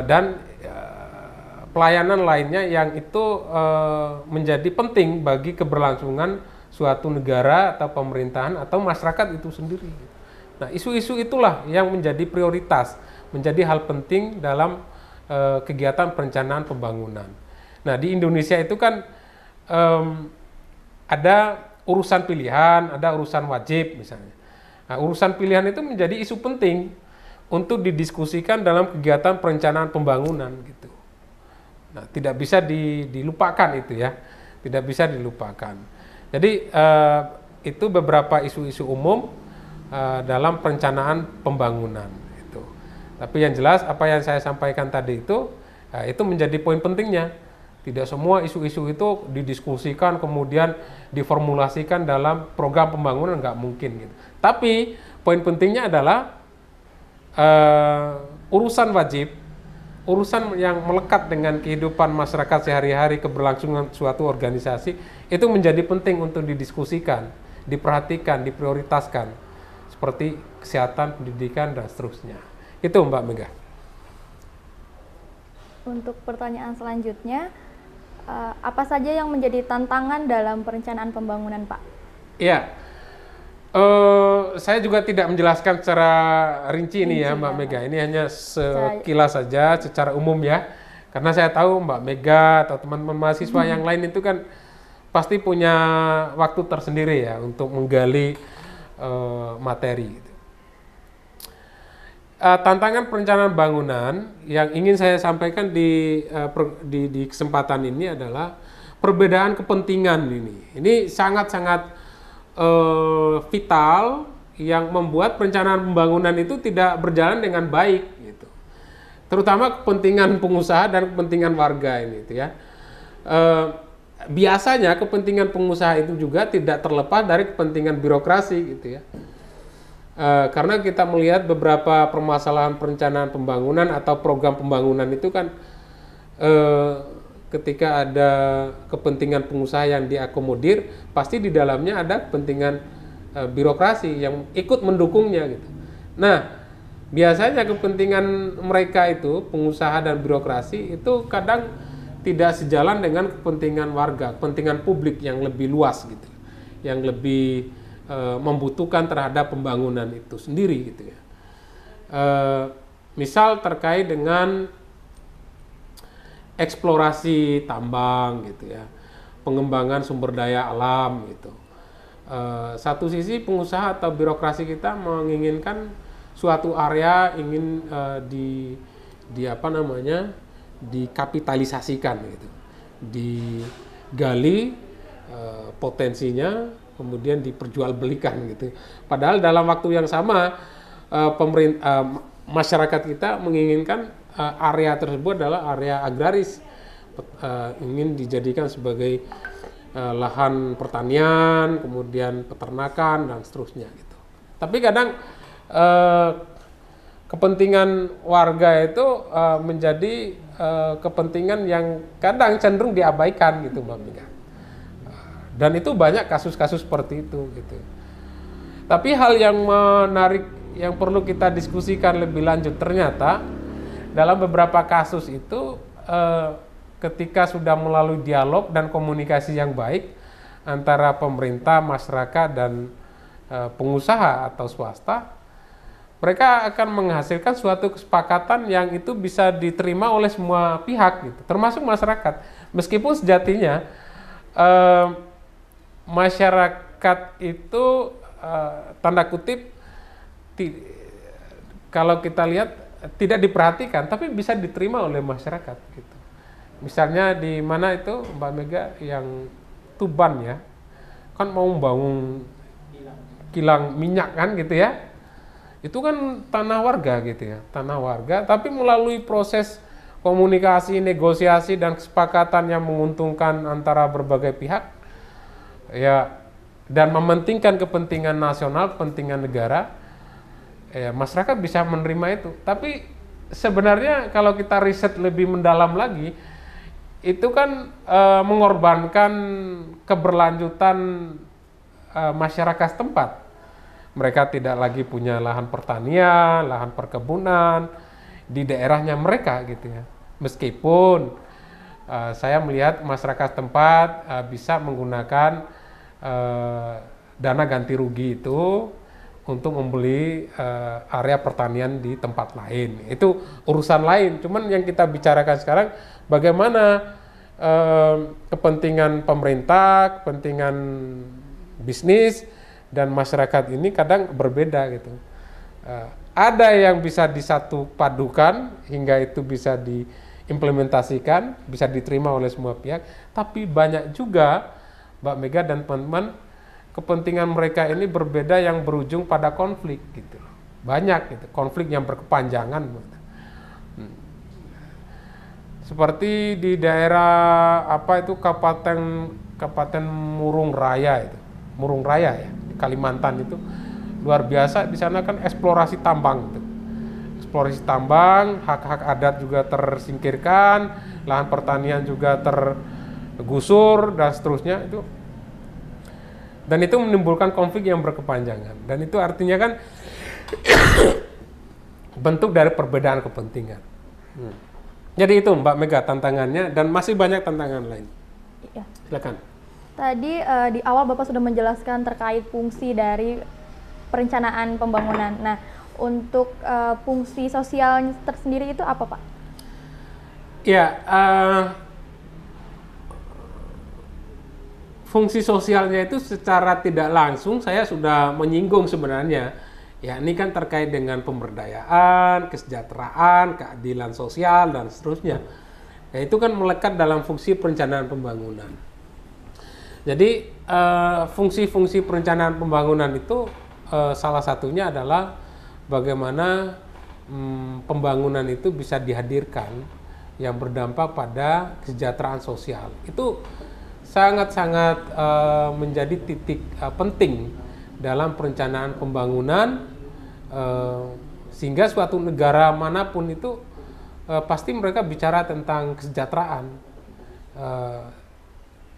dan pelayanan lainnya yang itu menjadi penting bagi keberlangsungan suatu negara atau pemerintahan atau masyarakat itu sendiri. Nah, isu-isu itulah yang menjadi prioritas, menjadi hal penting dalam kegiatan perencanaan pembangunan. Nah, di Indonesia itu kan ada urusan pilihan, ada urusan wajib misalnya. Nah, urusan pilihan itu menjadi isu penting untuk didiskusikan dalam kegiatan perencanaan pembangunan gitu. Nah, tidak bisa dilupakan itu ya, tidak bisa dilupakan. Jadi itu beberapa isu-isu umum dalam perencanaan pembangunan itu. Tapi yang jelas apa yang saya sampaikan tadi itu menjadi poin pentingnya. Tidak semua isu-isu itu didiskusikan kemudian diformulasikan dalam program pembangunan, nggak mungkin gitu. Tapi poin pentingnya adalah urusan wajib, urusan yang melekat dengan kehidupan masyarakat sehari-hari, keberlangsungan suatu organisasi itu menjadi penting untuk didiskusikan, diperhatikan, diprioritaskan seperti kesehatan, pendidikan dan seterusnya. Itu Mbak Mega.
Untuk pertanyaan selanjutnya, apa saja yang menjadi tantangan dalam perencanaan pembangunan, Pak?
Iya, saya juga tidak menjelaskan secara rinci ini ya Mbak Mega. Ini hanya sekilas saja, secara umum ya. Karena saya tahu Mbak Mega atau teman-teman mahasiswa yang lain itu kan pasti punya waktu tersendiri ya untuk menggali materi. Tantangan perencanaan bangunan yang ingin saya sampaikan di kesempatan ini adalah perbedaan kepentingan ini. Ini sangat-sangat vital yang membuat perencanaan pembangunan itu tidak berjalan dengan baik, gitu. Terutama kepentingan pengusaha dan kepentingan warga ini, gitu ya. Biasanya kepentingan pengusaha itu juga tidak terlepas dari kepentingan birokrasi, gitu ya. Karena kita melihat beberapa permasalahan perencanaan pembangunan atau program pembangunan itu kan ketika ada kepentingan pengusaha yang diakomodir, pasti di dalamnya ada kepentingan birokrasi yang ikut mendukungnya gitu. Nah, biasanya kepentingan mereka itu, pengusaha dan birokrasi itu kadang tidak sejalan dengan kepentingan warga, kepentingan publik yang lebih luas gitu, yang lebih membutuhkan terhadap pembangunan itu sendiri gitu ya. Misal terkait dengan eksplorasi tambang gitu ya, pengembangan sumber daya alam gitu. Satu sisi pengusaha atau birokrasi kita menginginkan suatu area ingin dikapitalisasikan gitu, digali potensinya, kemudian diperjualbelikan gitu. Padahal dalam waktu yang sama masyarakat kita menginginkan area tersebut adalah area agraris, ingin dijadikan sebagai lahan pertanian, kemudian peternakan dan seterusnya gitu. Tapi kadang kepentingan warga itu menjadi kepentingan yang kadang cenderung diabaikan gitu Mbak Mega. Dan itu banyak kasus-kasus seperti itu gitu. Tapi hal yang menarik yang perlu kita diskusikan lebih lanjut, ternyata dalam beberapa kasus itu ketika sudah melalui dialog dan komunikasi yang baik antara pemerintah, masyarakat dan pengusaha atau swasta, mereka akan menghasilkan suatu kesepakatan yang itu bisa diterima oleh semua pihak gitu, termasuk masyarakat. Meskipun sejatinya masyarakat itu tanda kutip kalau kita lihat tidak diperhatikan, tapi bisa diterima oleh masyarakat gitu. Misalnya di mana itu Mbak Mega yang Tuban ya, kan mau membangun kilang minyak kan gitu ya, itu kan tanah warga gitu ya, tanah warga, tapi melalui proses komunikasi, negosiasi dan kesepakatan yang menguntungkan antara berbagai pihak ya, dan mementingkan kepentingan nasional, kepentingan negara, ya masyarakat bisa menerima itu. Tapi sebenarnya kalau kita riset lebih mendalam lagi, itu kan mengorbankan keberlanjutan masyarakat setempat. Mereka tidak lagi punya lahan pertanian, lahan perkebunan di daerahnya mereka gitu ya. Meskipun saya melihat masyarakat setempat bisa menggunakan dana ganti rugi itu untuk membeli area pertanian di tempat lain. Itu urusan lain. Cuman yang kita bicarakan sekarang bagaimana kepentingan pemerintah, kepentingan bisnis dan masyarakat ini kadang berbeda gitu. Ada yang bisa disatu padukan hingga itu bisa diimplementasikan, bisa diterima oleh semua pihak, tapi banyak juga Mbak Mega dan teman-teman kepentingan mereka ini berbeda yang berujung pada konflik gitu. Banyak gitu, konflik yang berkepanjangan. Seperti di daerah apa itu Kabupaten Murung Raya itu. Murung Raya ya, di Kalimantan itu luar biasa. Di sana kan eksplorasi tambang gitu. Eksplorasi tambang, hak-hak adat juga tersingkirkan, lahan pertanian juga tergusur dan seterusnya itu. Dan itu menimbulkan konflik yang berkepanjangan. Dan itu artinya kan bentuk dari perbedaan kepentingan. Jadi itu Mbak Mega tantangannya, dan masih banyak tantangan lain.
Iya.
Silakan.
Tadi di awal Bapak sudah menjelaskan terkait fungsi dari perencanaan pembangunan. Nah, untuk fungsi sosial tersendiri itu apa, Pak?
Ya, fungsi sosialnya itu secara tidak langsung saya sudah menyinggung sebenarnya. Ya, ini kan terkait dengan pemberdayaan, kesejahteraan, keadilan sosial, dan seterusnya. Ya, itu kan melekat dalam fungsi perencanaan pembangunan. Jadi, fungsi-fungsi perencanaan pembangunan itu salah satunya adalah bagaimana pembangunan itu bisa dihadirkan yang berdampak pada kesejahteraan sosial. Itu sangat-sangat menjadi titik penting dalam perencanaan pembangunan, sehingga suatu negara manapun itu pasti mereka bicara tentang kesejahteraan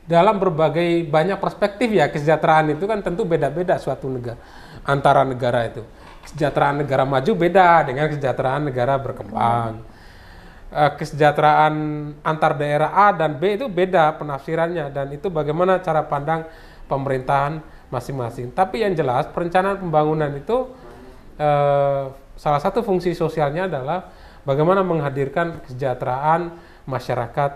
dalam berbagai banyak perspektif. Ya, kesejahteraan itu kan tentu beda-beda suatu negara antara negara itu. Kesejahteraan negara maju beda dengan kesejahteraan negara berkembang. Kesejahteraan antar daerah A dan B itu beda penafsirannya, dan itu bagaimana cara pandang pemerintahan masing-masing. Tapi yang jelas perencanaan pembangunan itu salah satu fungsi sosialnya adalah bagaimana menghadirkan kesejahteraan masyarakat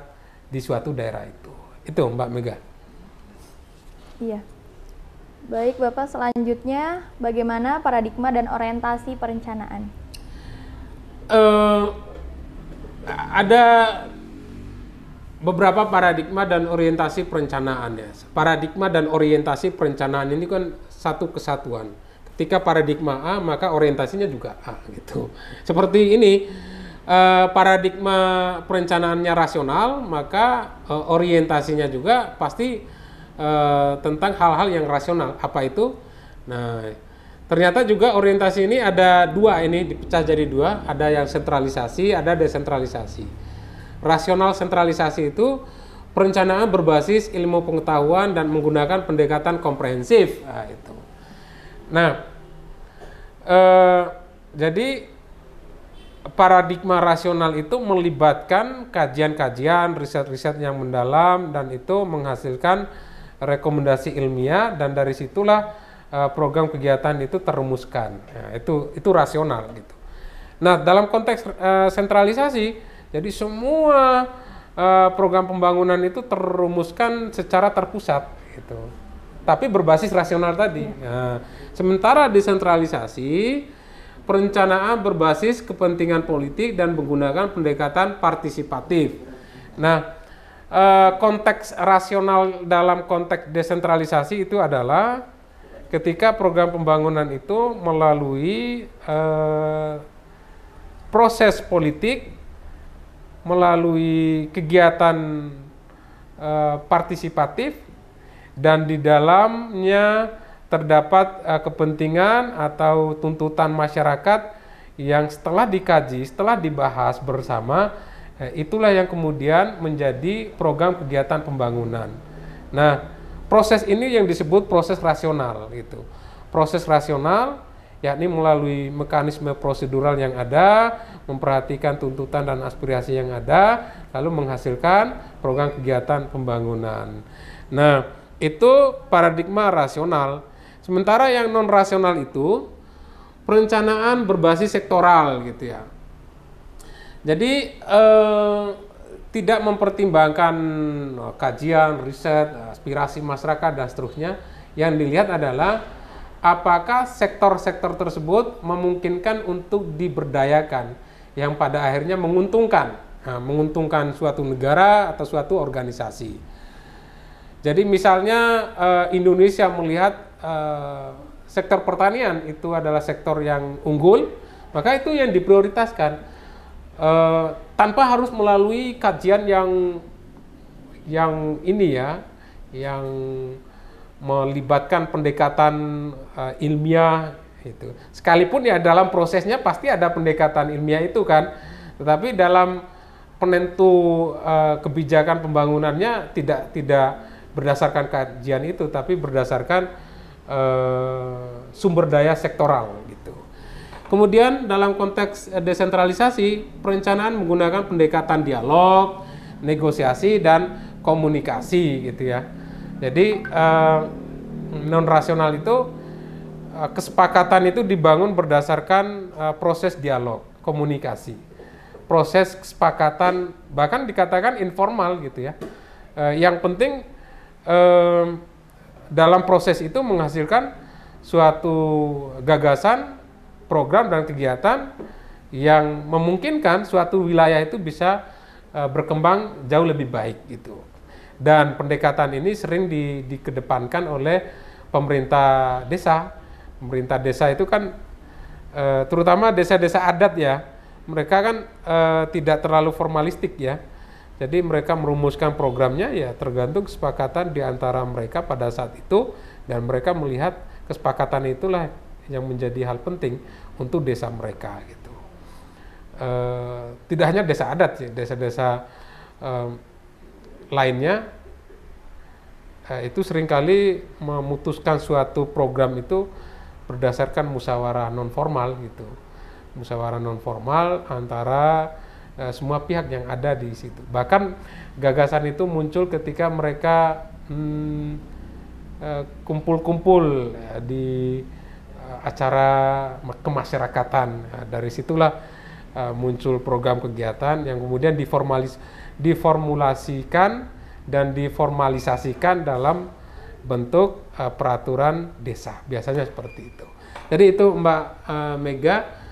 di suatu daerah itu. Itu Mbak Mega.
Iya. Baik Bapak, selanjutnya bagaimana paradigma dan orientasi perencanaan?
Ada beberapa paradigma dan orientasi perencanaan ya. Paradigma dan orientasi perencanaan ini kan satu kesatuan. Ketika paradigma A, maka orientasinya juga A gitu. Seperti ini, paradigma perencanaannya rasional, maka orientasinya juga pasti tentang hal-hal yang rasional. Apa itu? Nah, ternyata juga orientasi ini ada dua, ini dipecah jadi dua, ada yang sentralisasi, ada desentralisasi. Rasional sentralisasi itu perencanaan berbasis ilmu pengetahuan dan menggunakan pendekatan komprehensif. Nah, itu. Nah, jadi paradigma rasional itu melibatkan kajian-kajian, riset-riset yang mendalam, dan itu menghasilkan rekomendasi ilmiah, dan dari situlah program kegiatan itu terumuskan. Nah, itu rasional gitu. Nah, dalam konteks sentralisasi, jadi semua program pembangunan itu terumuskan secara terpusat gitu. Tapi berbasis rasional tadi. Nah, sementara desentralisasi, perencanaan berbasis kepentingan politik dan menggunakan pendekatan partisipatif. Nah, konteks rasional dalam konteks desentralisasi itu adalah ketika program pembangunan itu melalui proses politik, melalui kegiatan partisipatif, dan di dalamnya terdapat kepentingan atau tuntutan masyarakat yang setelah dikaji, setelah dibahas bersama, itulah yang kemudian menjadi program kegiatan pembangunan. Nah, proses ini yang disebut proses rasional gitu. Proses rasional yakni melalui mekanisme prosedural yang ada, memperhatikan tuntutan dan aspirasi yang ada, lalu menghasilkan program kegiatan pembangunan. Nah, itu paradigma rasional. Sementara yang non rasional itu perencanaan berbasis sektoral gitu ya. Jadi tidak mempertimbangkan kajian, riset, aspirasi masyarakat dan seterusnya. Yang dilihat adalah apakah sektor-sektor tersebut memungkinkan untuk diberdayakan, yang pada akhirnya menguntungkan, menguntungkan suatu negara atau suatu organisasi. Jadi misalnya Indonesia melihat sektor pertanian itu adalah sektor yang unggul, maka itu yang diprioritaskan tanpa harus melalui kajian yang ini ya, yang melibatkan pendekatan ilmiah itu. Sekalipun ya dalam prosesnya pasti ada pendekatan ilmiah itu kan, tetapi dalam penentu kebijakan pembangunannya tidak berdasarkan kajian itu, tapi berdasarkan sumber daya sektoral gitu. Kemudian dalam konteks desentralisasi, perencanaan menggunakan pendekatan dialog, negosiasi dan komunikasi gitu ya. Jadi non rasional itu kesepakatan itu dibangun berdasarkan proses dialog, komunikasi, proses kesepakatan bahkan dikatakan informal gitu ya. Yang penting dalam proses itu menghasilkan suatu gagasan, program dan kegiatan yang memungkinkan suatu wilayah itu bisa berkembang jauh lebih baik gitu. Dan pendekatan ini sering dikedepankan oleh pemerintah desa. Pemerintah desa itu kan terutama desa-desa adat ya, mereka kan tidak terlalu formalistik ya. Jadi mereka merumuskan programnya ya tergantung kesepakatan di antara mereka pada saat itu, dan mereka melihat kesepakatan itulah yang menjadi hal penting untuk desa mereka gitu. Tidak hanya desa adat sih, desa-desa lainnya itu seringkali memutuskan suatu program itu berdasarkan musyawarah non formal gitu. Musyawarah non formal antara semua pihak yang ada di situ. Bahkan gagasan itu muncul ketika mereka kumpul-kumpul di acara kemasyarakatan. Dari situlah muncul program kegiatan yang kemudian diformulasikan dan diformalisasikan dalam bentuk peraturan desa. Biasanya seperti itu. Jadi itu Mbak Mega.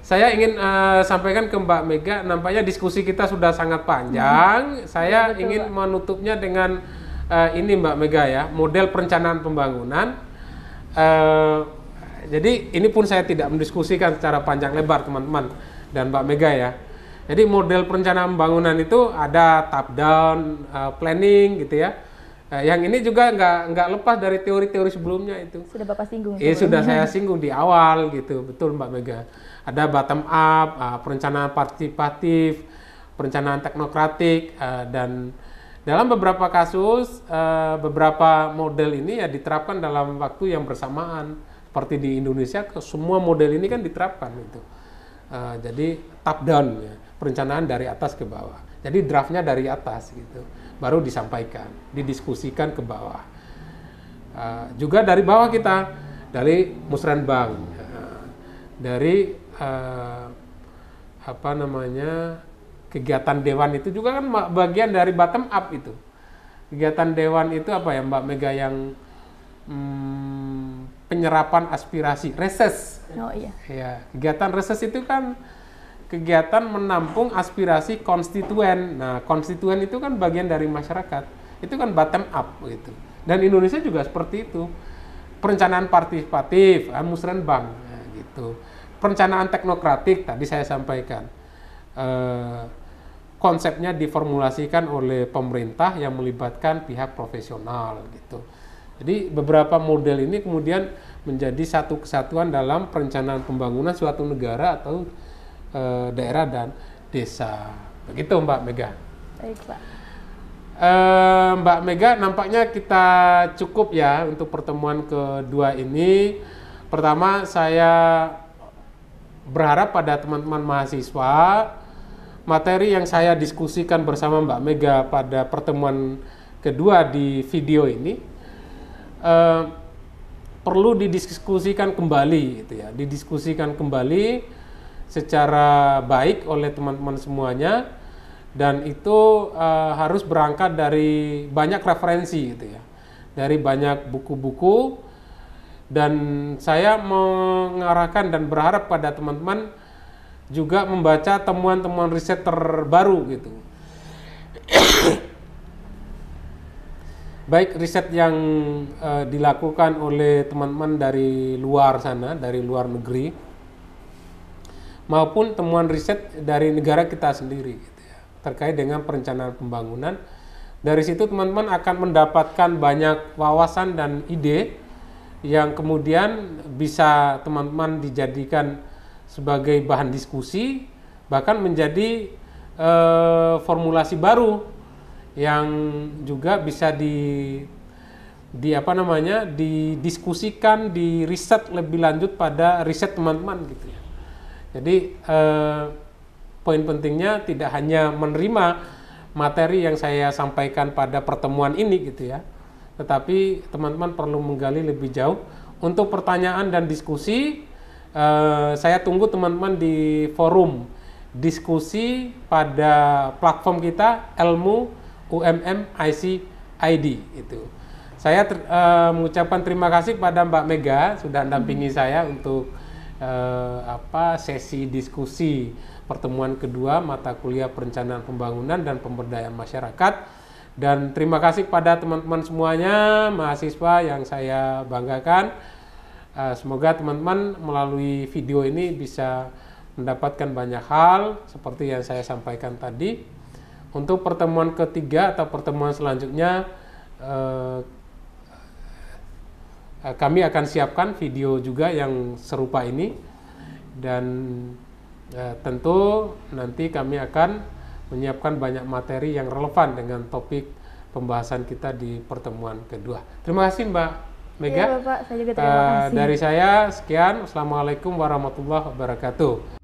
Saya ingin sampaikan ke Mbak Mega, nampaknya diskusi kita sudah sangat panjang. Saya ingin menutupnya dengan ini Mbak Mega ya, model perencanaan pembangunan. Jadi ini pun saya tidak mendiskusikan secara panjang lebar teman-teman dan Mbak Mega ya. Jadi model perencanaan pembangunan itu ada top down planning gitu ya. Yang ini juga nggak lepas dari teori-teori sebelumnya itu.
Sudah Bapak singgung.
Sudah saya singgung di awal gitu, betul Mbak Mega. Ada bottom up, perencanaan partisipatif, perencanaan teknokratik, dan dalam beberapa kasus, beberapa model ini ya diterapkan dalam waktu yang bersamaan. Seperti di Indonesia, semua model ini kan diterapkan gitu. Jadi top down, ya, perencanaan dari atas ke bawah. Jadi draftnya dari atas gitu, baru disampaikan, didiskusikan ke bawah. Juga dari bawah kita, dari Musrenbang, dari kegiatan dewan itu juga kan bagian dari bottom up itu. Kegiatan dewan itu apa ya Mbak Mega, yang penyerapan aspirasi, reses.
Oh iya.
Ya, kegiatan reses itu kan kegiatan menampung aspirasi konstituen. Nah, konstituen itu kan bagian dari masyarakat. Itu kan bottom up gitu. Dan Indonesia juga seperti itu. Perencanaan partisipatif, Musrenbang, nah, gitu. Perencanaan teknokratik tadi saya sampaikan. Konsepnya diformulasikan oleh pemerintah yang melibatkan pihak profesional gitu. Jadi beberapa model ini kemudian menjadi satu kesatuan dalam perencanaan pembangunan suatu negara atau daerah dan desa. Begitu Mbak Mega.
Baik Pak.
Mbak Mega, nampaknya kita cukup ya untuk pertemuan kedua ini. Pertama, saya berharap pada teman-teman mahasiswa, materi yang saya diskusikan bersama Mbak Mega pada pertemuan kedua di video ini perlu didiskusikan kembali gitu ya, didiskusikan kembali secara baik oleh teman-teman semuanya, dan itu harus berangkat dari banyak referensi gitu ya, dari banyak buku-buku, dan saya mengarahkan dan berharap pada teman-teman juga membaca temuan-temuan riset terbaru gitu. baik riset yang dilakukan oleh teman-teman dari luar sana, dari luar negeri, maupun temuan riset dari negara kita sendiri gitu ya, terkait dengan perencanaan pembangunan. Dari situ teman-teman akan mendapatkan banyak wawasan dan ide yang kemudian bisa teman-teman dijadikan sebagai bahan diskusi, bahkan menjadi formulasi baru yang juga bisa didiskusikan, di riset lebih lanjut pada riset teman-teman gitu ya. Jadi poin pentingnya tidak hanya menerima materi yang saya sampaikan pada pertemuan ini gitu ya, tetapi teman-teman perlu menggali lebih jauh. Untuk pertanyaan dan diskusi, saya tunggu teman-teman di forum diskusi pada platform kita Ilmu UMM IC ID itu. Saya mengucapkan terima kasih pada Mbak Mega sudah mendampingi saya untuk sesi diskusi pertemuan kedua mata kuliah perencanaan pembangunan dan pemberdayaan masyarakat. Dan terima kasih pada teman-teman semuanya, mahasiswa yang saya banggakan. Semoga teman-teman melalui video ini bisa mendapatkan banyak hal seperti yang saya sampaikan tadi. Untuk pertemuan ketiga atau pertemuan selanjutnya, kami akan siapkan video juga yang serupa ini, dan tentu nanti kami akan menyiapkan banyak materi yang relevan dengan topik pembahasan kita di pertemuan kedua. Terima kasih Mbak Mega.
Iya Bapak, saya juga terima kasih.
Dari saya sekian. Assalamualaikum warahmatullahi wabarakatuh.